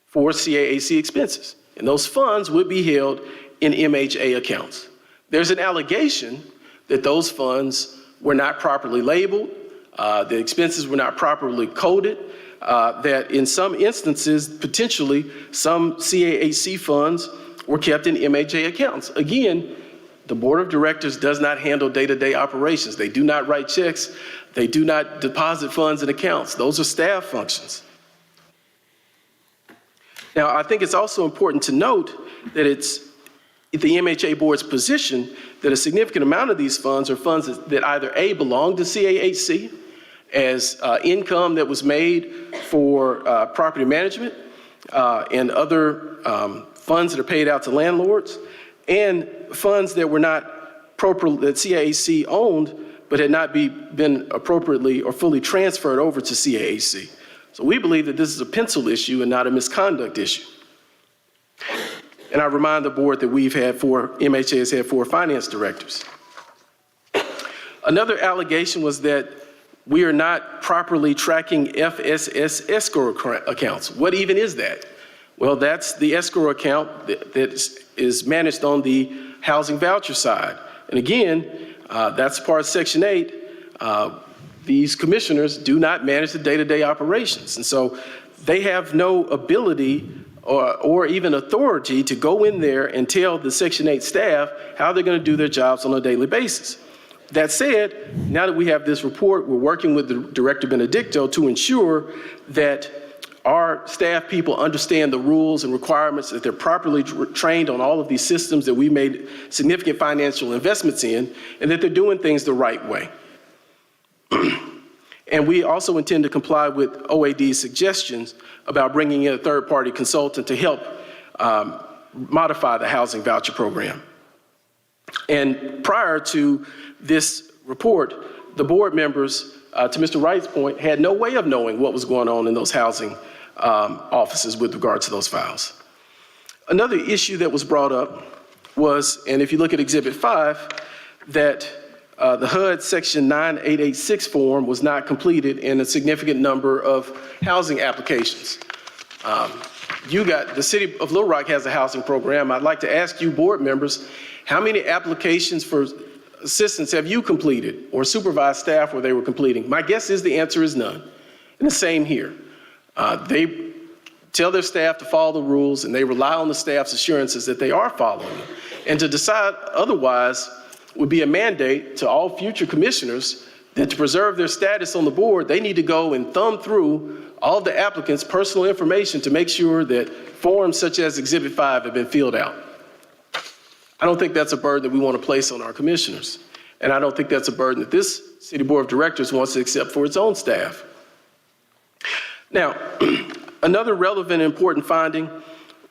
for CAHC expenses, and those funds would be held in MHA accounts. There's an allegation that those funds were not properly labeled, the expenses were not properly coded, that in some instances, potentially, some CAHC funds were kept in MHA accounts. Again, the board of directors does not handle day-to-day operations. They do not write checks. They do not deposit funds in accounts. Those are staff functions. Now, I think it's also important to note that it's the MHA board's position that a significant amount of these funds are funds that either A, belong to CAHC as income that was made for property management and other funds that are paid out to landlords and funds that were not properly, that CAAC owned, but had not been appropriately or fully transferred over to CAAC. So we believe that this is a pencil issue and not a misconduct issue. And I remind the board that MHA has had 4 finance directors. Another allegation was that we are not properly tracking FSS escrow accounts. What even is that? Well, that's the escrow account that is managed on the housing voucher side. And again, that's part of Section 8. These commissioners do not manage the day-to-day operations. And so they have no ability or even authority to go in there and tell the Section 8 staff how they're going to do their jobs on a daily basis. That said, now that we have this report, we're working with the Director Benedicto to ensure that our staff people understand the rules and requirements, that they're properly trained on all of these systems that we made significant financial investments in, and that they're doing things the right way. And we also intend to comply with OAD's suggestions about bringing in a third-party consultant to help modify the housing voucher program. And prior to this report, the board members, to Mr. Wright's point, had no way of knowing what was going on in those housing offices with regard to those files. Another issue that was brought up was, and if you look at Exhibit 5, that the HUD Section 9886 form was not completed in a significant number of housing applications. The City of Little Rock has a housing program. I'd like to ask you board members, how many applications for assistance have you completed or supervised staff where they were completing? My guess is the answer is none. And the same here. They tell their staff to follow the rules and they rely on the staff's assurances that they are following them. And to decide otherwise would be a mandate to all future commissioners that to preserve their status on the board, they need to go and thumb through all of the applicants' personal information to make sure that forms such as Exhibit 5 have been filled out. I don't think that's a burden that we want to place on our commissioners. And I don't think that's a burden that this City Board of Directors wants to accept for its own staff. Now, another relevant and important finding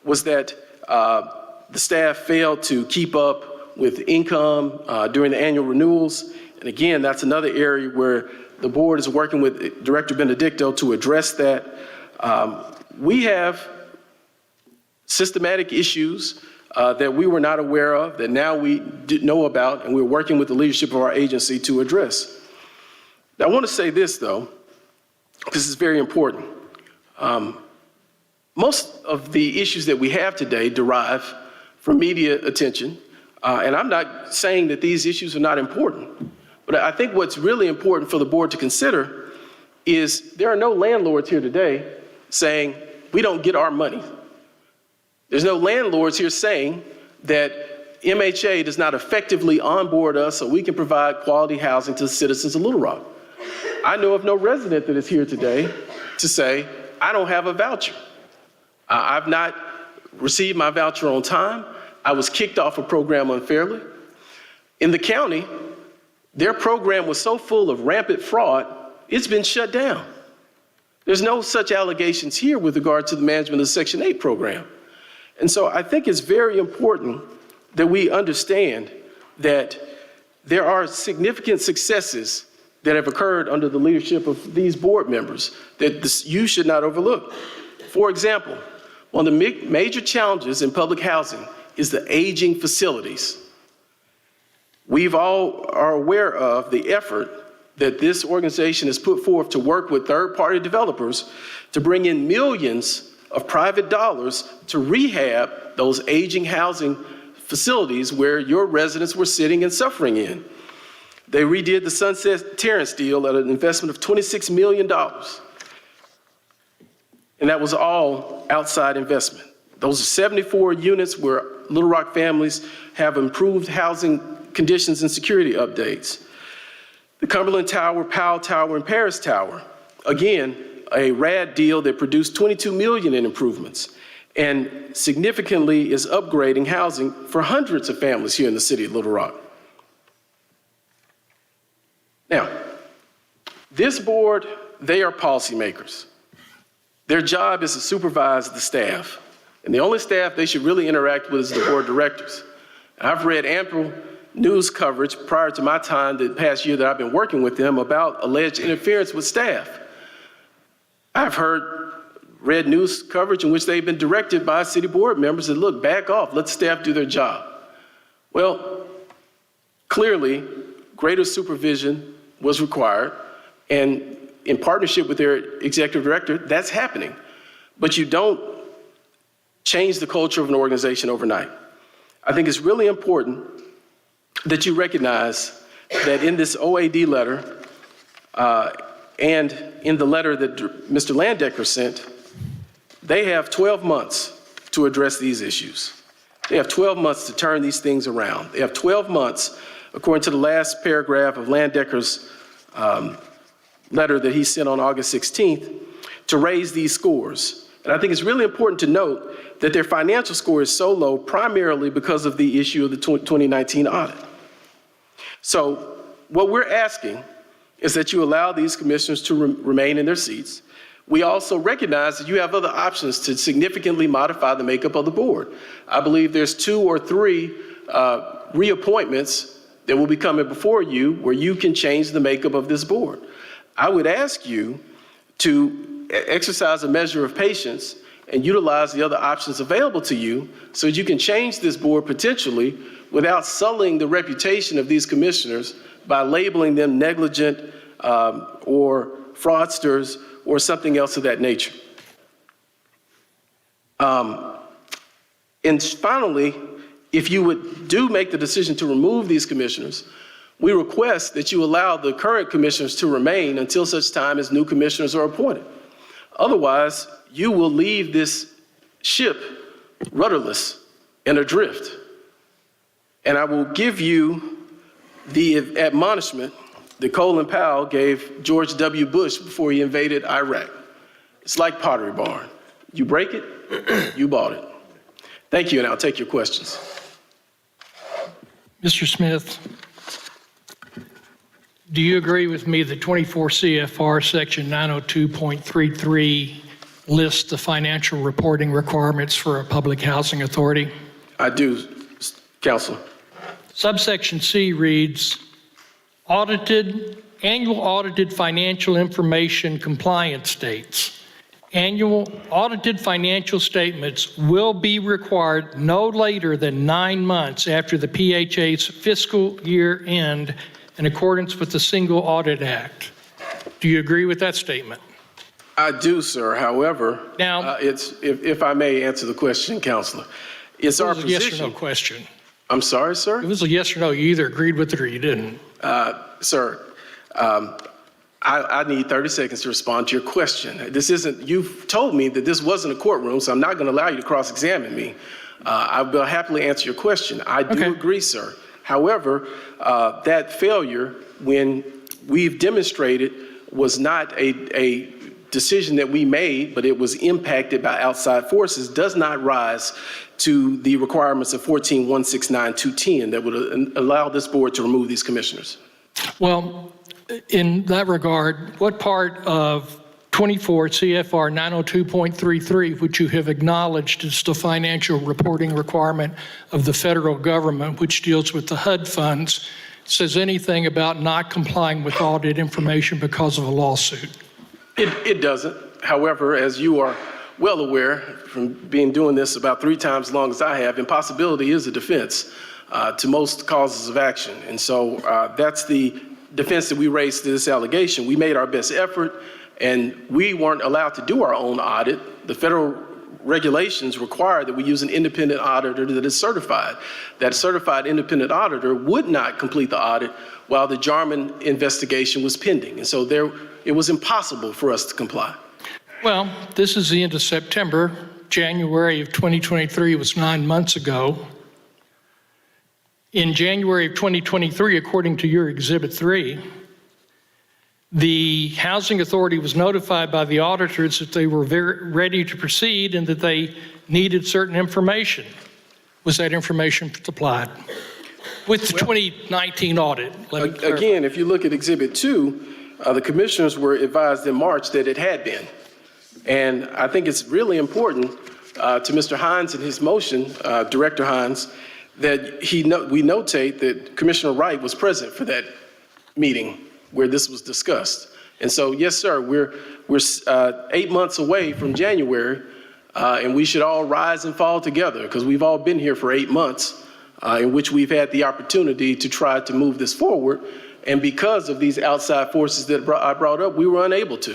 was that the staff failed to keep up with income during the annual renewals. And again, that's another area where the board is working with Director Benedicto to address that. We have systematic issues that we were not aware of, that now we know about, and we're working with the leadership of our agency to address. Now, I want to say this, though, because it's very important. Most of the issues that we have today derive from media attention, and I'm not saying that these issues are not important, but I think what's really important for the board to consider is there are no landlords here today saying, we don't get our money. There's no landlords here saying that MHA does not effectively onboard us so we can provide quality housing to the citizens of Little Rock. I know of no resident that is here today to say, I don't have a voucher. I've not received my voucher on time. I was kicked off a program unfairly. In the county, their program was so full of rampant fraud, it's been shut down. There's no such allegations here with regard to the management of the Section 8 program. And so I think it's very important that we understand that there are significant successes that have occurred under the leadership of these board members that you should not overlook. For example, one of the major challenges in public housing is the aging facilities. We've all are aware of the effort that this organization has put forth to work with third-party developers to bring in millions of private dollars to rehab those aging housing facilities where your residents were sitting and suffering in. They redid the Sunset Terrace deal at an investment of $26 million. And that was all outside investment. Those are 74 units where Little Rock families have improved housing conditions and security updates. The Cumberland Tower, Powell Tower, and Paris Tower, again, a RAD deal that produced $22 million in improvements and significantly is upgrading housing for hundreds of families here in the city of Little Rock. Now, this board, they are policymakers. Their job is to supervise the staff. And the only staff they should really interact with is the board of directors. I've read ample news coverage prior to my time, the past year that I've been working with them, about alleged interference with staff. I've read news coverage in which they've been directed by city board members that, look, back off, let staff do their job. Well, clearly, greater supervision was required, and in partnership with their executive director, that's happening. But you don't change the culture of an organization overnight. I think it's really important that you recognize that in this OAD letter and in the letter that Mr. Landecker sent, they have 12 months to address these issues. They have 12 months to turn these things around. They have 12 months, according to the last paragraph of Landecker's letter that he sent on August 16th, to raise these scores. And I think it's really important to note that their financial score is so low primarily because of the issue of the 2019 audit. So what we're asking is that you allow these commissioners to remain in their seats. We also recognize that you have other options to significantly modify the makeup of the board. I believe there's 2 or 3 reappointments that will be coming before you where you can change the makeup of this board. I would ask you to exercise a measure of patience and utilize the other options available to you so that you can change this board potentially without sullying the reputation of these commissioners by labeling them negligent or fraudsters or something else of that nature. And finally, if you do make the decision to remove these commissioners, we request that you allow the current commissioners to remain until such time as new commissioners are appointed. Otherwise, you will leave this ship rudderless and adrift. And I will give you the admonishment that Colin Powell gave George W. Bush before he invaded Iraq. It's like Pottery Barn. You break it, you bought it. Thank you, and I'll take your questions. Mr. Smith, do you agree with me that 24 CFR section 902.33 lists the financial reporting requirements for a public housing authority? I do, Counselor. Subsection C reads, annual audited financial information compliance dates. Annual audited financial statements will be required no later than 9 months after the PHA's fiscal year end in accordance with the Single Audit Act. Do you agree with that statement? I do, sir. However, now, if I may answer the question, Counselor, it's our position. It was a yes or no question. I'm sorry, sir? It was a yes or no. You either agreed with it or you didn't. Sir, I need 30 seconds to respond to your question. You've told me that this wasn't a courtroom, so I'm not going to allow you to cross-examine me. I will happily answer your question. I do agree, sir. However, that failure, when we've demonstrated, was not a decision that we made, but it was impacted by outside forces, does not rise to the requirements of 14-169-210 that would allow this board to remove these commissioners. Well, in that regard, what part of 24 CFR 902.33, which you have acknowledged is the financial reporting requirement of the federal government, which deals with the HUD funds, says anything about not complying with audit information because of a lawsuit? It doesn't. However, as you are well aware from doing this about 3 times as long as I have, impossibility is a defense to most causes of action. And so that's the defense that we raised to this allegation. We made our best effort, and we weren't allowed to do our own audit. The federal regulations require that we use an independent auditor that is certified. That certified independent auditor would not complete the audit while the Jarman investigation was pending. And so it was impossible for us to comply. Well, this is the end of September. January of 2023 was 9 months ago. In January of 2023, according to your Exhibit 3, the Housing Authority was notified by the auditors that they were ready to proceed and that they needed certain information. Was that information supplied with the 2019 audit? Again, if you look at Exhibit 2, the commissioners were advised in March that it had been. And I think it's really important to Mr. Hines in his motion, Director Hines, that we notate that Commissioner Wright was present for that meeting where this was discussed. And so, yes, sir, we're 8 months away from January, and we should all rise and fall together because we've all been here for 8 months in which we've had the opportunity to try to move this forward. And because of these outside forces that I brought up, we were unable to.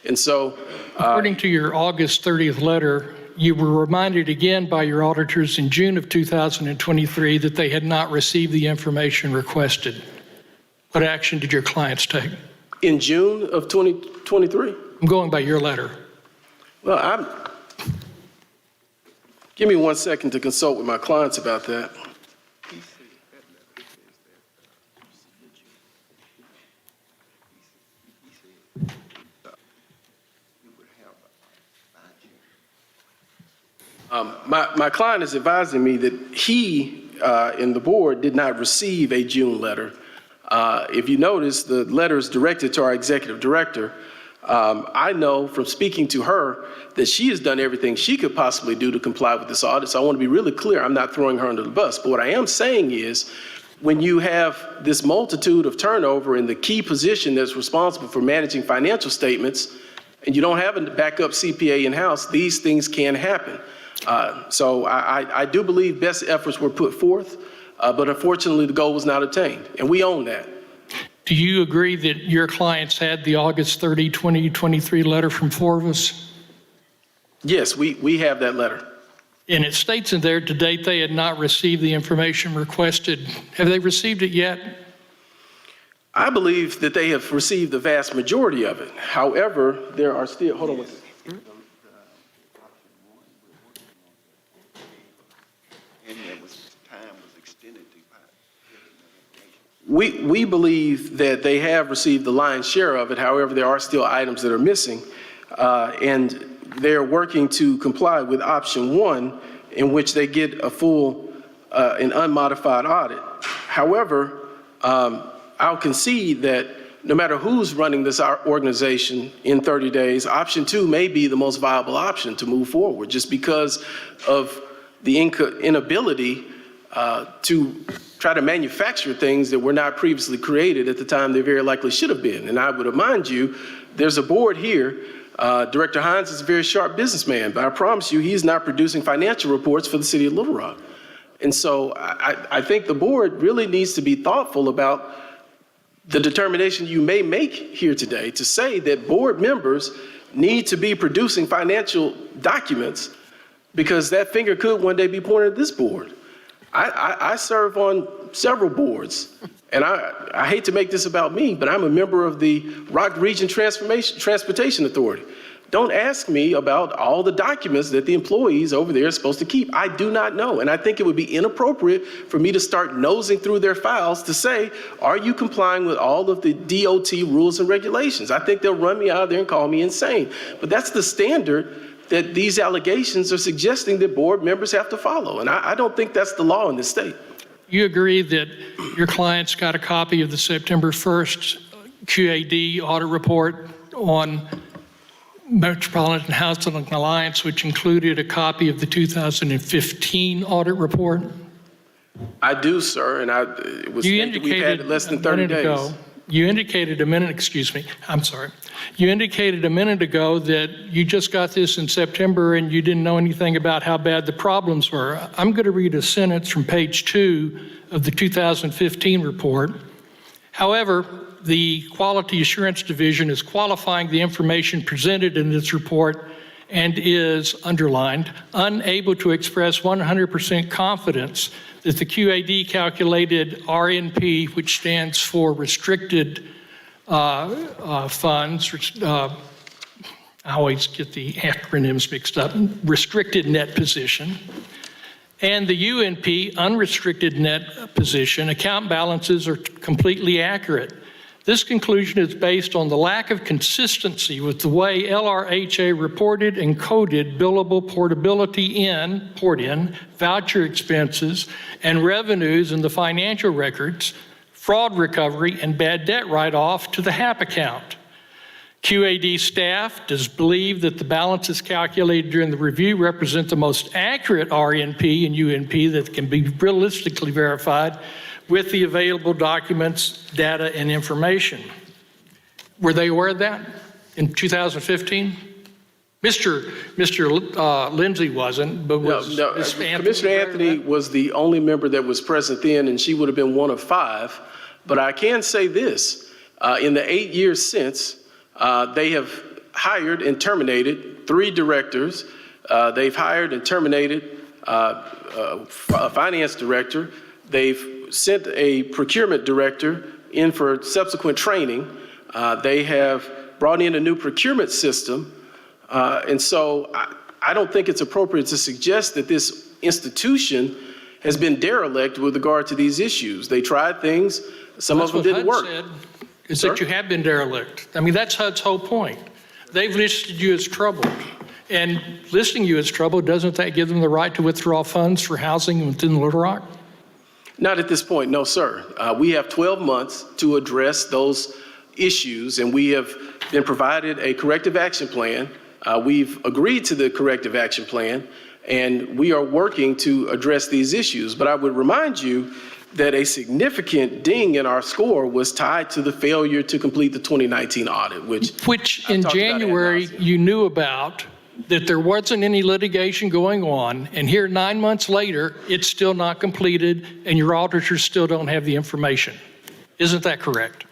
And so, According to your August 30th letter, you were reminded again by your auditors in June of 2023 that they had not received the information requested. What action did your clients take? in June of 2023? I'm going by your letter. Well, give me 1 second to consult with my clients about that. My client is advising me that he and the board did not receive a June letter. If you notice, the letter is directed to our executive director. I know from speaking to her that she has done everything she could possibly do to comply with this audit. So I want to be really clear. I'm not throwing her under the bus. But what I am saying is when you have this multitude of turnover in the key position that's responsible for managing financial statements, and you don't have a backup CPA in-house, these things can happen. So I do believe best efforts were put forth, but unfortunately the goal was not attained, and we own that. Do you agree that your clients had the August 30, 2023 letter from Forvis? Yes, we have that letter. And it states in there to date they had not received the information requested. Have they received it yet? I believe that they have received the vast majority of it. However, there are still, hold on one second. We believe that they have received the lion's share of it. However, there are still items that are missing, and they're working to comply with option 1, in which they get a full and unmodified audit. However, I'll concede that no matter who's running this organization in 30 days, option 2 may be the most viable option to move forward, just because of the inability to try to manufacture things that were not previously created at the time they very likely should have been. And I would remind you, there's a board here. Director Hines is a very sharp businessman, but I promise you he's not producing financial reports for the city of Little Rock. And so I think the board really needs to be thoughtful about the determination you may make here today to say that board members need to be producing financial documents, because that finger could one day be pointed at this board. I serve on several boards, and I hate to make this about me, but I'm a member of the Rock Region Transportation Authority. Don't ask me about all the documents that the employees over there are supposed to keep. I do not know, and I think it would be inappropriate for me to start nosing through their files to say, are you complying with all of the DOT rules and regulations? I think they'll run me out of there and call me insane. But that's the standard that these allegations are suggesting that board members have to follow. And I don't think that's the law in this state. You agree that your clients got a copy of the September 1st QAD audit report on Metropolitan Housing Alliance, which included a copy of the 2015 audit report? I do, sir, and it was stated we've had it less than 30 days. You indicated a minute ago that you just got this in September and you didn't know anything about how bad the problems were. I'm going to read a sentence from page 2 of the 2015 report. However, the Quality Assurance Division is qualifying the information presented in this report and is, underlined, unable to express 100% confidence that the QAD calculated RNP, which stands for restricted funds, I always get the acronyms mixed up, restricted net position, and the UNP, unrestricted net position, account balances are completely accurate. This conclusion is based on the lack of consistency with the way LRHA reported and coded billable portability port-in, voucher expenses, and revenues in the financial records, fraud recovery, and bad debt write-off to the HAP account. QAD staff does believe that the balances calculated during the review represent the most accurate RNP and UNP that can be realistically verified with the available documents, data, and information. Were they aware of that in 2015? Mr. Lindsay wasn't, but was No, Ms. Anthony Commissioner aware of Anthony that? was the only member that was present then, and she would have been one of 5. But I can say this, in the 8 years since, they have hired and terminated 3 directors. They've hired and terminated a finance director. They've sent a procurement director in for subsequent training. They have brought in a new procurement system. And so I don't think it's appropriate to suggest that this institution has been derelict with regard to these issues. They tried things, some of them didn't work. That's what HUD said, is that you have been derelict. I mean, that's HUD's whole point. They've listed you as troubled. And listing you as troubled, doesn't that give them the right to withdraw funds for housing within Little Rock? Not at this point, no, sir. We have 12 months to address those issues, and we have been provided a corrective action plan. We've agreed to the corrective action plan, and we are working to address these issues. But I would remind you that a significant ding in our score was tied to the failure to complete the 2019 audit, which Which I in talked about ad January, nauseam. you knew about, that there wasn't any litigation going on, and here 9 months later, it's still not completed, and your auditors still don't have the information. Isn't that correct?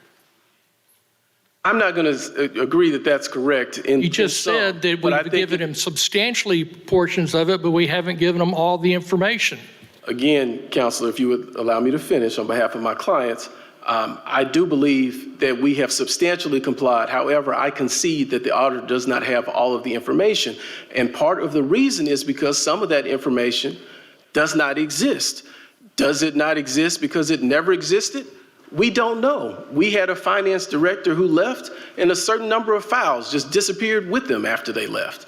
I'm not going to agree that that's correct. You just said that we've given them substantially portions of it, but we haven't given them all the information. Again, Counselor, if you would allow me to finish on behalf of my clients, I do believe that we have substantially complied. However, I concede that the auditor does not have all of the information. And part of the reason is because some of that information does not exist. Does it not exist because it never existed? We don't know. We had a finance director who left, and a certain number of files just disappeared with them after they left.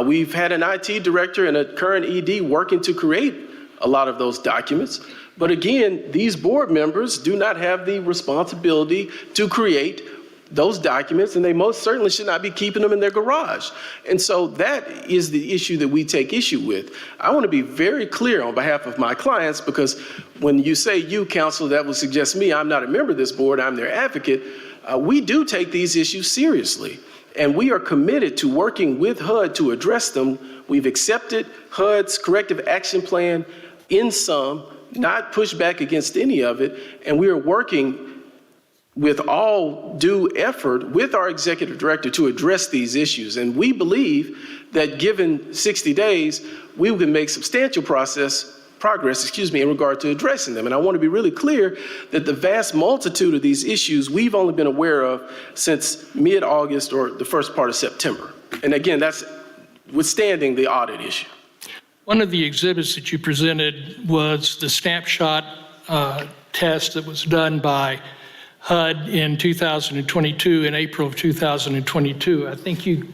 We've had an IT director and a current ED working to create a lot of those documents. But again, these board members do not have the responsibility to create those documents, and they most certainly should not be keeping them in their garage. And so that is the issue that we take issue with. I want to be very clear on behalf of my clients, because when you say you, counsel, that would suggest me, I'm not a member of this board, I'm their advocate. We do take these issues seriously, and we are committed to working with HUD to address them. We've accepted HUD's corrective action plan in sum, not pushed back against any of it, and we are working with all due effort with our executive director to address these issues. And we believe that given 60 days, we can make substantial progress, in regard to addressing them. And I want to be really clear that the vast multitude of these issues we've only been aware of since mid-August or the first part of September. And again, that's withstanding the audit issue. One of the exhibits that you presented was the snapshot test that was done by HUD in 2022, in April of 2022. I think you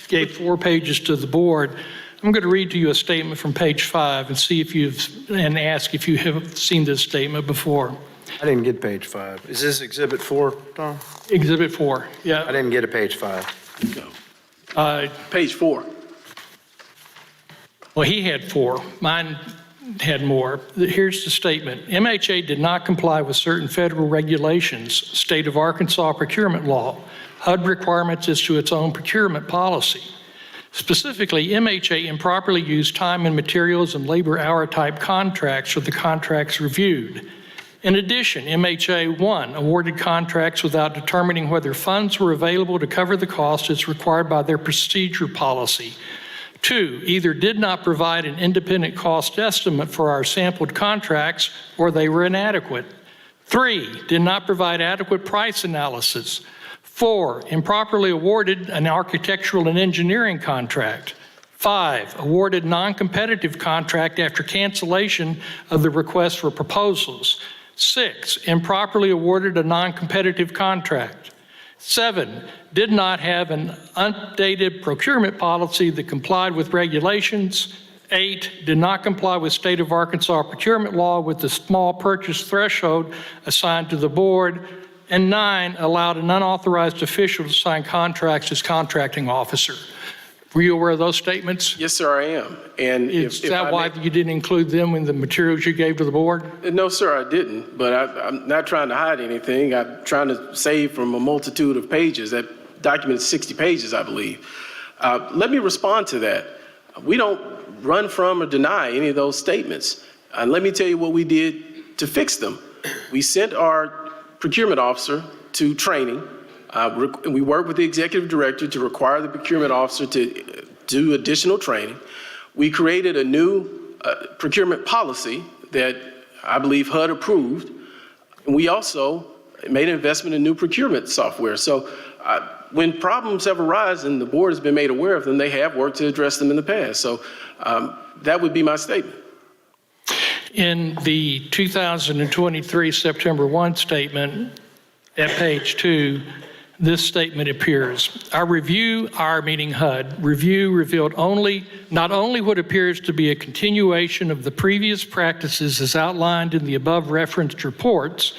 gave 4 pages to the board. I'm going to read to you a statement from page 5 and see if and ask if you have seen this statement before. I didn't get page 5. Is this exhibit 4, Tom? Exhibit 4, yeah. I didn't get a page 5. Page 4. Well, he had 4. Mine had more. Here's the statement. MHA did not comply with certain federal regulations, state of Arkansas procurement law, HUD requirements as to its own procurement policy. Specifically, MHA improperly used time and materials and labor hour type contracts for the contracts reviewed. In addition, MHA, 1, awarded contracts without determining whether funds were available to cover the cost as required by their procedure policy. 2, either did not provide an independent cost estimate for our sampled contracts or they were inadequate. 3, did not provide adequate price analysis. 4, improperly awarded an architectural and engineering contract. 5, awarded non-competitive contract after cancellation of the request for proposals. 6, improperly awarded a non-competitive contract. 7, did not have an updated procurement policy that complied with regulations. 8, did not comply with state of Arkansas procurement law with the small purchase threshold assigned to the board. And 9, allowed an unauthorized official to sign contracts as contracting officer. Were you aware of those statements? Yes, sir, I am. And Is if that I why may- you didn't include them in the materials you gave to the board? No, sir, I didn't, but I'm not trying to hide anything. I'm trying to save from a multitude of pages. That document is 60 pages, I believe. Let me respond to that. We don't run from or deny any of those statements. And let me tell you what we did to fix them. We sent our procurement officer to training. We worked with the executive director to require the procurement officer to do additional training. We created a new procurement policy that I believe HUD approved. And we also made an investment in new procurement software. So when problems have arisen and the board has been made aware of them, they have worked to address them in the past. So that would be my statement. In the 2023 September 1 statement at page 2, this statement appears. Our meaning HUD, review revealed not only what appears to be a continuation of the previous practices as outlined in the above referenced reports,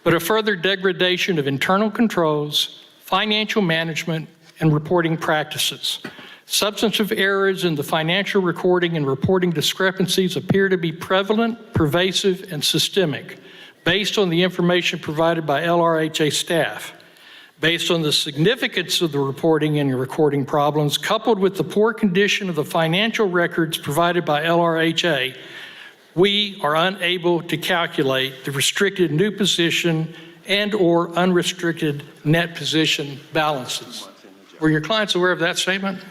but a further degradation of internal controls, financial management, and reporting practices. Substantive errors in the financial recording and reporting discrepancies appear to be prevalent, pervasive, and systemic, based on the information provided by LRHA staff. Based on the significance of the reporting and recording problems, coupled with the poor condition of the financial records provided by LRHA, we are unable to calculate the restricted new position and/or unrestricted net position balances. Were your clients aware of that statement?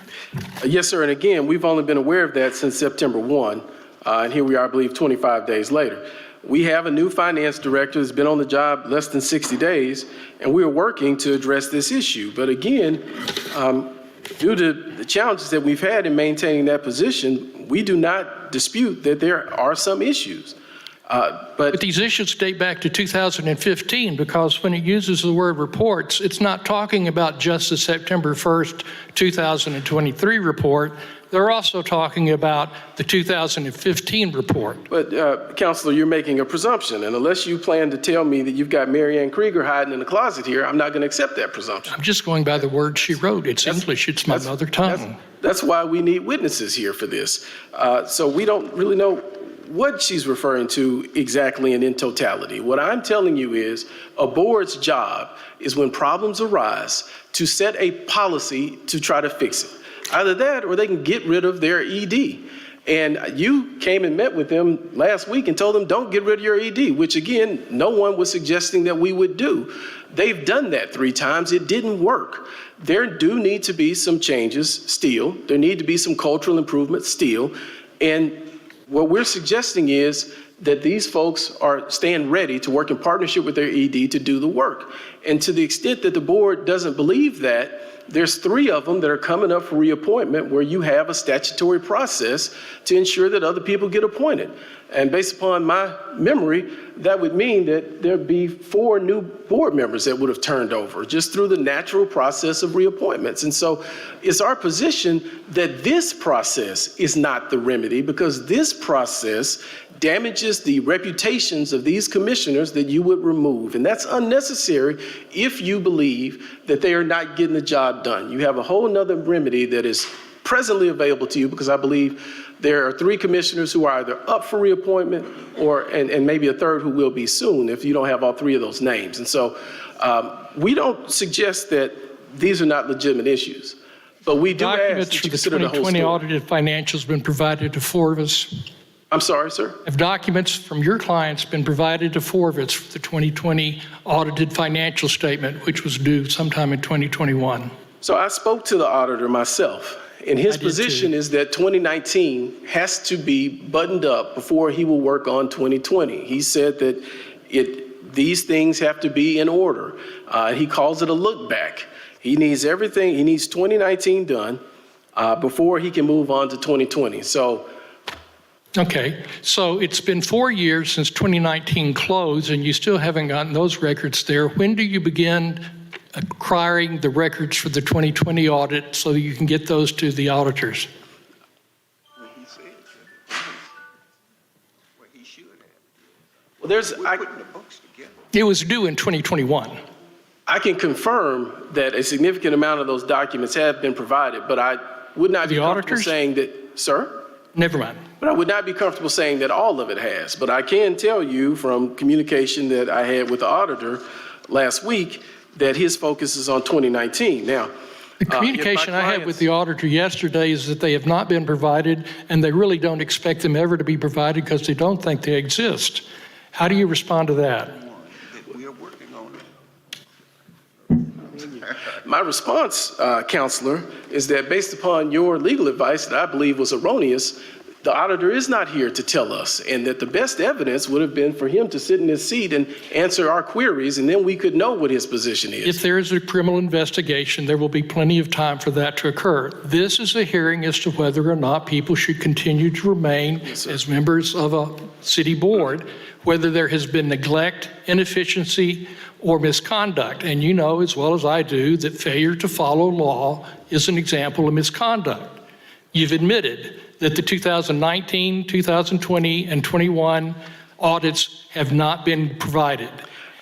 Yes, sir. And again, we've only been aware of that since September 1. And here we are, I believe, 25 days later. We have a new finance director that's been on the job less than 60 days, and we are working to address this issue. But again, due to the challenges that we've had in maintaining that position, we do not dispute that there are some issues. But these issues date back to 2015, because when it uses the word reports, it's not talking about just the September 1st, 2023 report. They're also talking about the 2015 report. But, Counselor, you're making a presumption, and unless you plan to tell me that you've got Mary Ann Krieger hiding in the closet here, I'm not going to accept that presumption. I'm just going by the words she wrote. It's English. It's my mother tongue. That's why we need witnesses here for this. So we don't really know what she's referring to exactly and in totality. What I'm telling you is a board's job is when problems arise to set a policy to try to fix it. Either that or they can get rid of their ED. And you came and met with them last week and told them, don't get rid of your ED, which again, no one was suggesting that we would do. They've done that 3 times. It didn't work. There do need to be some changes still. There need to be some cultural improvements still. And what we're suggesting is that these folks are staying ready to work in partnership with their ED to do the work. And to the extent that the board doesn't believe that, there's 3 of them that are coming up for reappointment where you have a statutory process to ensure that other people get appointed. And based upon my memory, that would mean that there'd be 4 new board members that would have turned over just through the natural process of reappointments. And so it's our position that this process is not the remedy, because this process damages the reputations of these commissioners that you would remove. And that's unnecessary if you believe that they are not getting the job done. You have a whole nother remedy that is presently available to you, because I believe there are 3 commissioners who are either up for reappointment or, and maybe a 3rd who will be soon if you don't have all 3 of those names. And so we don't suggest that these are not legitimate issues, but we do ask Documents that for you the consider the whole 2020 story. audited financials been provided to 4 of us. I'm sorry, sir? Have documents from your clients been provided to 4 of us for the 2020 audited financial statement, which was due sometime in 2021? So I spoke to the auditor myself, and his position is that 2019 has to be buttoned up before he will work on 2020. He said that these things have to be in order. He calls it a look back. He needs everything, he needs 2019 done before he can move on to 2020. So. Okay, so it's been 4 years since 2019 closed, and you still haven't gotten those records there. When do you begin acquiring the records for the 2020 audit so that you can get those to the auditors? Well, there's, It was due in 2021. I can confirm that a significant amount of those documents have been provided, but I would not be The comfortable auditors? saying that, sir? Never mind. But I would not be comfortable saying that all of it has. But I can tell you from communication that I had with the auditor last week that his focus is on 2019. Now, The communication I had with the auditor yesterday is that they have not been provided, and they really don't expect them ever to be provided because they don't think they exist. How do you respond to that? My response, Counselor, is that based upon your legal advice that I believe was erroneous, the auditor is not here to tell us, and that the best evidence would have been for him to sit in his seat and answer our queries, and then we could know what his position is. If there is a criminal investigation, there will be plenty of time for that to occur. This is a hearing as to whether or not people should continue to remain as members of a city board, whether there has been neglect, inefficiency, or misconduct. And you know as well as I do that failure to follow law is an example of misconduct. You've admitted that the 2019, 2020, and 21 audits have not been provided.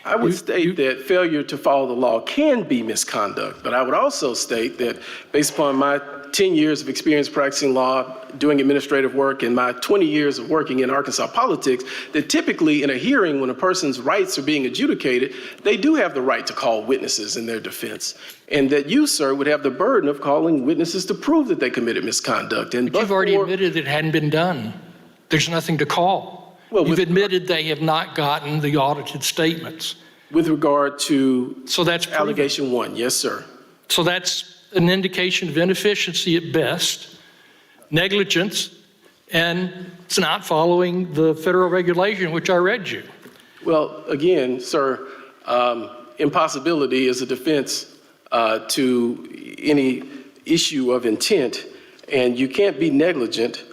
I would state that failure to follow the law can be misconduct, but I would also state that based upon my 10 years of experience practicing law, doing administrative work, and my 20 years of working in Arkansas politics, that typically in a hearing when a person's rights are being adjudicated, they do have the right to call witnesses in their defense. And that you, sir, would have the burden of calling witnesses to prove that they committed misconduct. But you've already admitted it hadn't been done. There's nothing to call. Well, You've admitted they have not gotten the audited statements. with regard to So that's proven. allegation one, yes, sir. So that's an indication of inefficiency at best, negligence, and it's not following the federal regulation, which I read you. Well, again, sir, impossibility is a defense to any issue of intent, and you can't be negligent.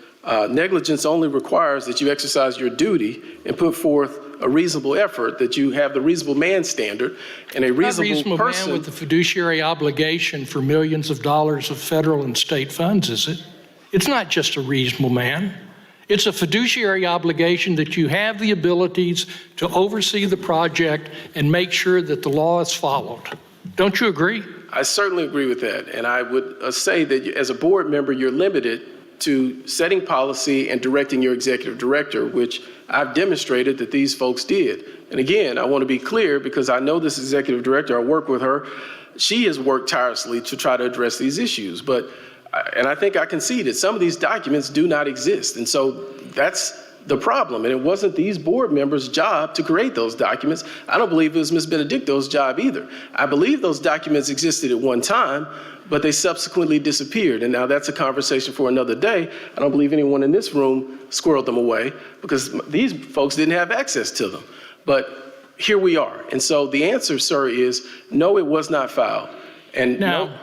Negligence only requires that you exercise your duty and put forth a reasonable effort, that you have the reasonable man standard, and a reasonable person. Man with the fiduciary obligation for millions of dollars of federal and state funds, is it? It's not just a reasonable man. It's a fiduciary obligation that you have the abilities to oversee the project and make sure that the law is followed. Don't you agree? I certainly agree with that, and I would say that as a board member, you're limited to setting policy and directing your executive director, which I've demonstrated that these folks did. And again, I want to be clear because I know this executive director, I work with her. She has worked tirelessly to try to address these issues, and I think I conceded some of these documents do not exist. And so that's the problem. And it wasn't these board members' job to create those documents. I don't believe it was Ms. Benedicto's job either. I believe those documents existed at one time, but they subsequently disappeared. And now that's a conversation for another day. I don't believe anyone in this room squirreled them away because these folks didn't have access to them. But here we are. And so the answer, sir, is no, it was not filed. And no.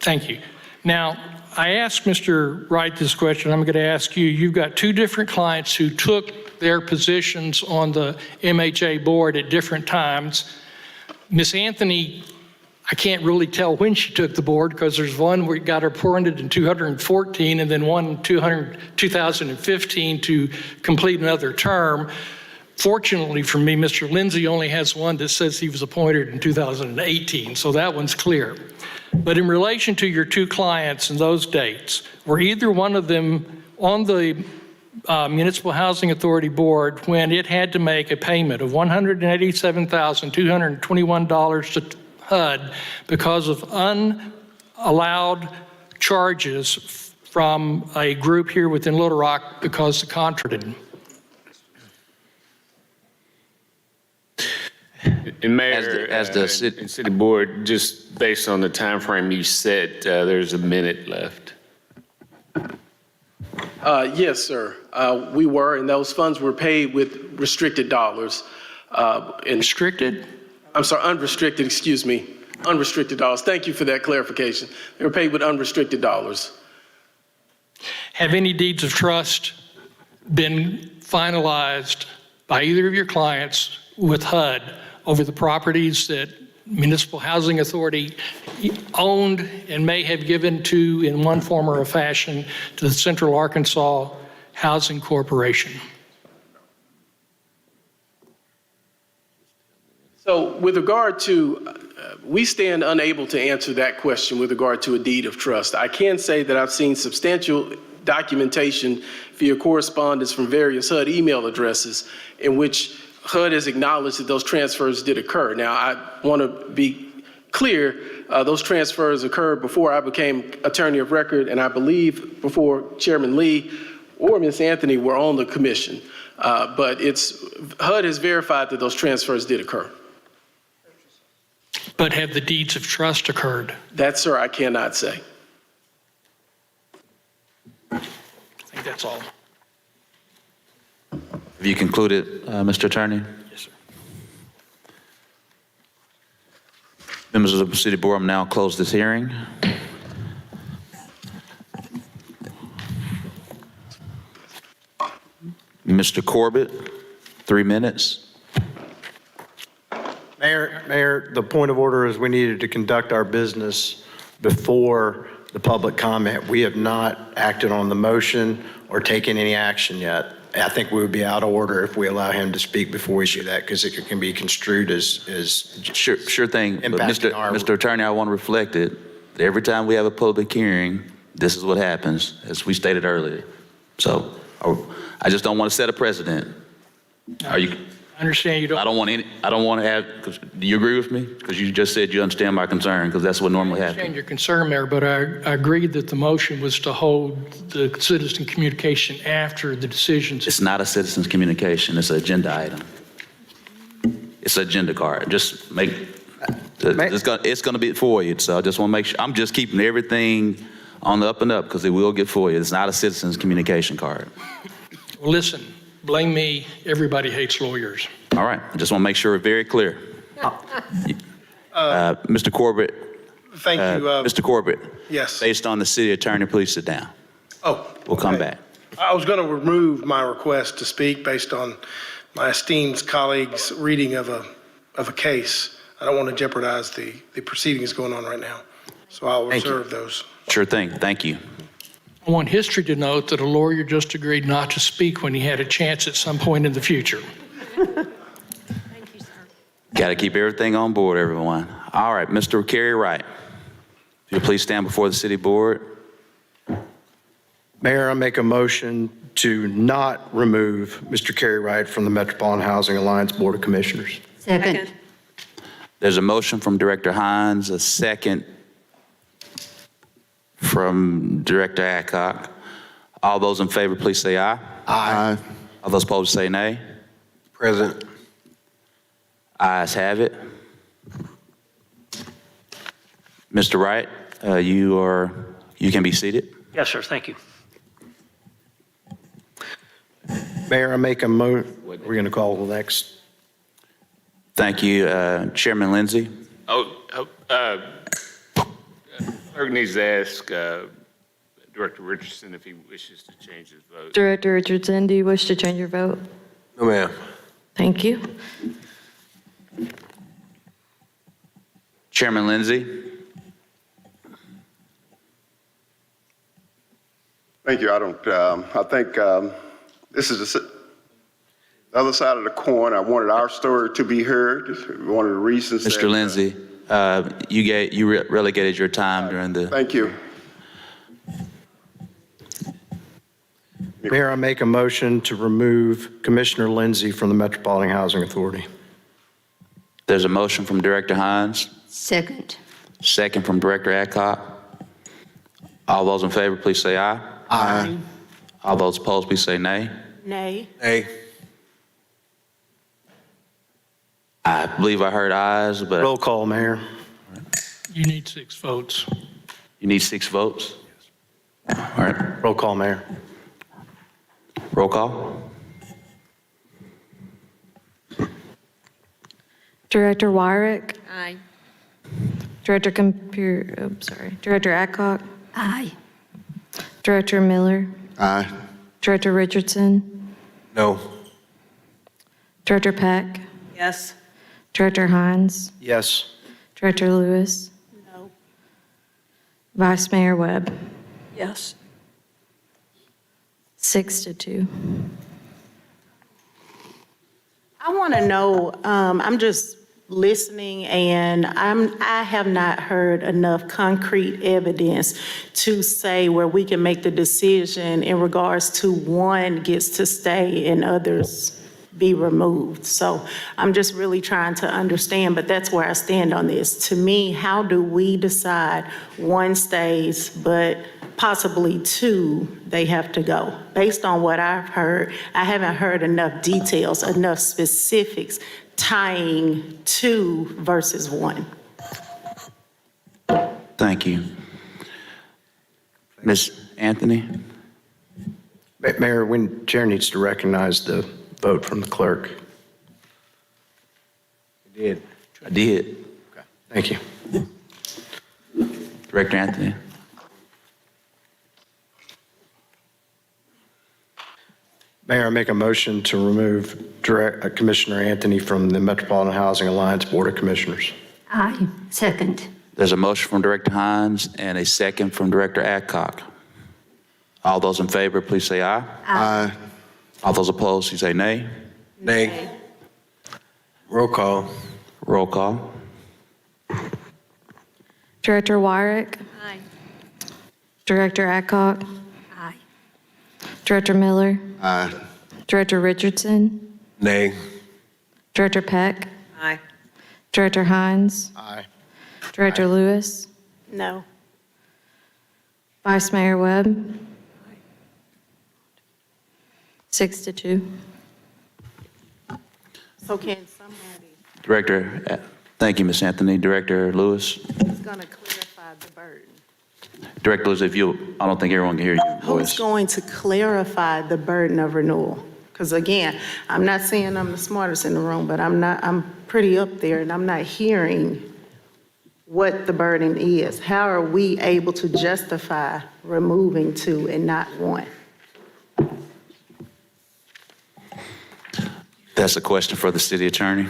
Thank you. Now, I asked Mr. Wright this question. I'm going to ask you. You've got two different clients who took their positions on the MHA board at different times. Ms. Anthony, I can't really tell when she took the board because there's one where it got appointed in 2014 and then one in 2015 to complete another term. Fortunately for me, Mr. Lindsay only has one that says he was appointed in 2018, so that one's clear. But in relation to your two clients and those dates, were either one of them on the Municipal Housing Authority Board when it had to make a payment of $187,221 to HUD because of unallowed charges from a group here within Little Rock because the contract didn't? And Mayor, As the city- and City Board, just based on the time frame you set, there's a minute left. Yes, sir. We were, and those funds were paid with restricted dollars. Restricted? I'm sorry, unrestricted, excuse me. Unrestricted dollars. Thank you for that clarification. They were paid with unrestricted dollars. Have any deeds of trust been finalized by either of your clients with HUD over the properties that Municipal Housing Authority owned and may have given to, in one form or a fashion, to the Central Arkansas Housing Corporation? So with regard to, we stand unable to answer that question with regard to a deed of trust. I can say that I've seen substantial documentation via correspondence from various HUD email addresses in which HUD has acknowledged that those transfers did occur. Now, I want to be clear, those transfers occurred before I became attorney of record, and I believe before Chairman Lee or Ms. Anthony were on the commission. But HUD has verified that those transfers did occur. But have the deeds of trust occurred? That, sir, I cannot say. I think that's all. Have you concluded, Mr. Attorney? Yes, sir. Members of the City Board, I'm now close this hearing. Mr. Corbett, 3 minutes. Mayor, the point of order is we needed to conduct our business before the public comment. We have not acted on the motion or taken any action yet. I think we would be out of order if we allow him to speak before we do that, because it can be construed as Sure thing. But impacting our- Mr. Attorney, I want to reflect it. Every time we have a public hearing, this is what happens, as we stated earlier. So I just don't want to set a precedent. Are you? I understand you don't. I don't want to have, do you agree with me? Because you just said you understand my concern, because that's what normally I understand happens. your concern, Mayor, but I agreed that the motion was to hold the citizen communication after the decisions. It's not a citizen's communication, it's an agenda item. It's an agenda card. Just make, it's going to be for you, so I just want to make sure, I'm just keeping everything on the up and up, because it will get for you. It's not a citizen's communication card. Well, listen, blame me. Everybody hates lawyers. All right, I just want to make sure we're very clear. Mr. Corbett. Thank you. Mr. Corbett. Yes. Based on the city attorney, please sit down. Oh. We'll come okay. back. I was going to remove my request to speak based on my esteemed colleague's reading of a case. I don't want to jeopardize the proceedings going on right now. So I'll reserve those. Sure thing, thank you. I want history to note that a lawyer just agreed not to speak when he had a chance at some point in the future. Got to keep everything on board, everyone. All right, Mr. Kerry Wright, if you'll please stand before the city board. Mayor, I make a motion to not remove Mr. Kerry Wright from the Metropolitan Housing Alliance Board of Commissioners. Second. There's a motion from Director Hines, a second from Director Adcock. All those in favor, please say aye. Aye. All those opposed, say nay. Present. Ayes have it. Mr. Wright, you can be seated. Yes, sir, thank you. Mayor, I make we're going to call the next. Thank you, Chairman Lindsay. Clerk needs to ask Director Richardson if he wishes to change his vote. Director Richardson, do you wish to change your vote? No, ma'am. Thank you. Chairman Lindsay. Thank you. I think this is the other side of the coin. I wanted our story to be heard. One of the reasons. Mr. Lindsay, you relegated your time during the. Thank you. Mayor, I make a motion to remove Commissioner Lindsay from the Metropolitan Housing Authority. There's a motion from Director Hines, Second. second from Director Adcock. All those in favor, please say aye. Aye. All those opposed, please say nay. Nay. Nay. I believe I heard ayes, but Roll call, Mayor. You need 6 votes. you need 6 votes. All right, Roll call, Mayor. roll call. Director Wyrick, Aye. Director Director Adcock, Aye. Director Miller, Aye. Director Richardson, No. Director Peck, Yes. Director Hines, Yes. Director Lewis, No. Vice Mayor Webb, Yes. 6-2. I want to know, I'm just listening, and I have not heard enough concrete evidence to say where we can make the decision in regards to one gets to stay and others be removed. So I'm just really trying to understand, but that's where I stand on this. To me, how do we decide one stays, but possibly two, they have to go? Based on what I've heard, I haven't heard enough details, enough specifics tying two versus one. Thank you. Ms. Anthony? Mayor, when Chair needs to recognize the vote from the clerk. You did. I did. Okay. Thank you. Director Anthony? Mayor, I make a motion to remove Commissioner Anthony from the Metropolitan Housing Alliance Board of Commissioners. Aye. Second. There's a motion from Director Hines and a second from Director Adcock. All those in favor, please say aye. Aye. All those opposed, you say nay. Nay. Roll call. Roll call. Director Wyrick? Aye. Director Adcock? Aye. Director Miller? Aye. Director Richardson? Nay. Director Peck? Aye. Director Hines? Aye. Director Lewis? No. Vice Mayor Webb? 6-2. So can somebody, Director, thank you, Ms. Anthony. Director Lewis? who's going to clarify the burden? Director Lewis, if you, I don't think everyone can hear your Who's voice. going to clarify the burden of renewal? Because again, I'm not saying I'm the smartest in the room, but I'm pretty up there and I'm not hearing what the burden is. How are we able to justify removing two and not one? That's a question for the city attorney.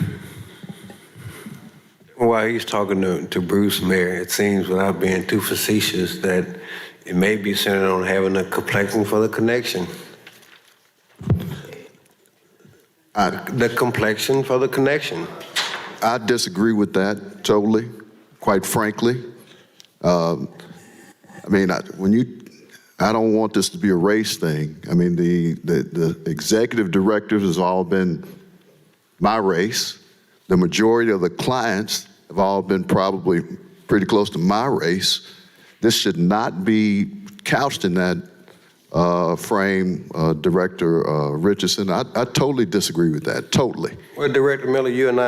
While he's talking to Bruce, Mayor, it seems, without being too facetious, that it may be centered on having a complexion for the connection. The complexion for the connection. I disagree with that totally, quite frankly. I don't want this to be a race thing. I mean, the executive directors has all been my race. The majority of the clients have all been probably pretty close to my race. This should not be couched in that frame, Director Richardson. I totally disagree with that, totally. Well, Director Miller, you and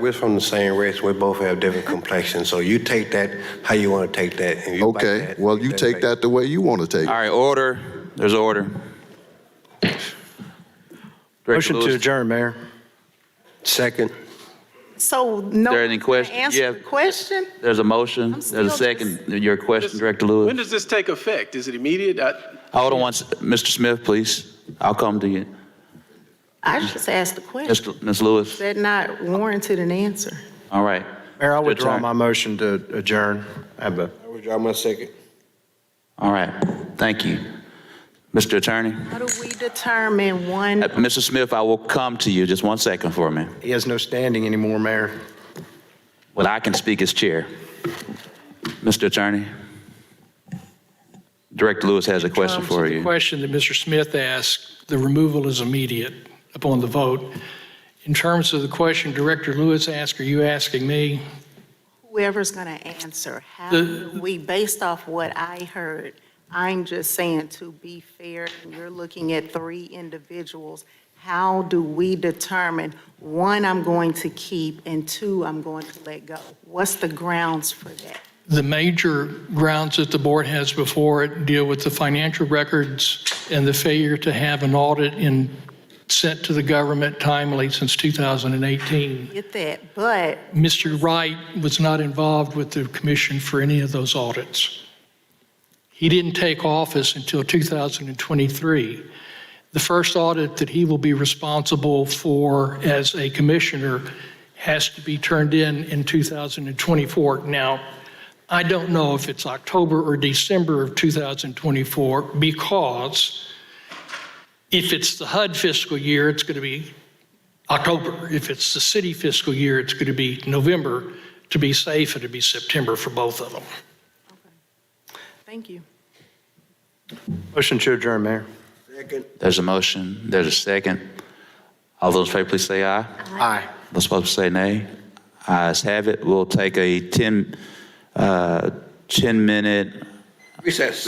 we're from the same race. We both have different complexions. So you take that how you want to take that. And you Okay, bite that, well, you take that the way you want to take All it. right, order. There's order. Director Motion to Lewis, adjourn, Mayor. Second. So no. There any questions? Answer the question? There's a motion. I'm There's still a second. Your question, Director Lewis? When does this take effect? Is it immediate? Hold on Mr. Smith, please. I'll come to you. I just asked the question. Ms. Lewis? Is that not warranted an answer? All right. Mayor, I'll Good withdraw turn. my motion to adjourn. I withdraw my second. All right. Thank you. Mr. Attorney? How do we determine one? Mr. Smith, I will come to you. Just 1 second for me. He has no standing anymore, Mayor. Well, I can speak as chair. Mr. Attorney? Director Lewis has a question for The you. question that Mr. Smith asked, the removal is immediate upon the vote. In terms of the question Director Lewis asked, are you asking me? Whoever's going to answer, how do we, based off what I heard, I'm just saying to be fair, and you're looking at three individuals, how do we determine, one, I'm going to keep, and two, I'm going to let go? What's the grounds for that? The major grounds that the board has before it deal with the financial records and the failure to have an audit sent to the government timely since 2018. Get that, but Mr. Wright was not involved with the commission for any of those audits. He didn't take office until 2023. The first audit that he will be responsible for as a commissioner has to be turned in 2024. Now, I don't know if it's October or December of 2024, because if it's the HUD fiscal year, it's going to be October. If it's the city fiscal year, it's going to be November. To be safe, it'll be September for both of them. Thank you. Motion to adjourn, Mayor. There's a motion, there's a second. All those in favor, please say aye. Aye. Those opposed, say nay. Ayes have it. We'll take a 10-minute recess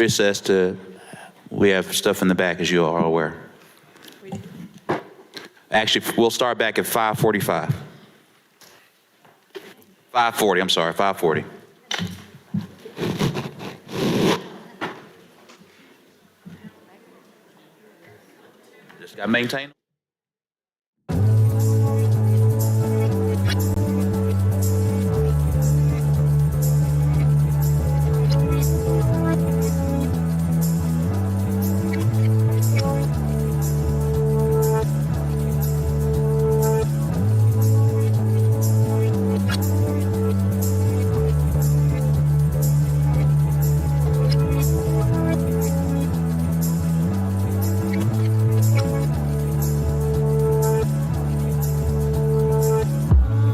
we have stuff in the back, as you are all aware. Actually, we'll start back at 5:45. 5:40, I'm sorry, 5:40. Just got to maintain.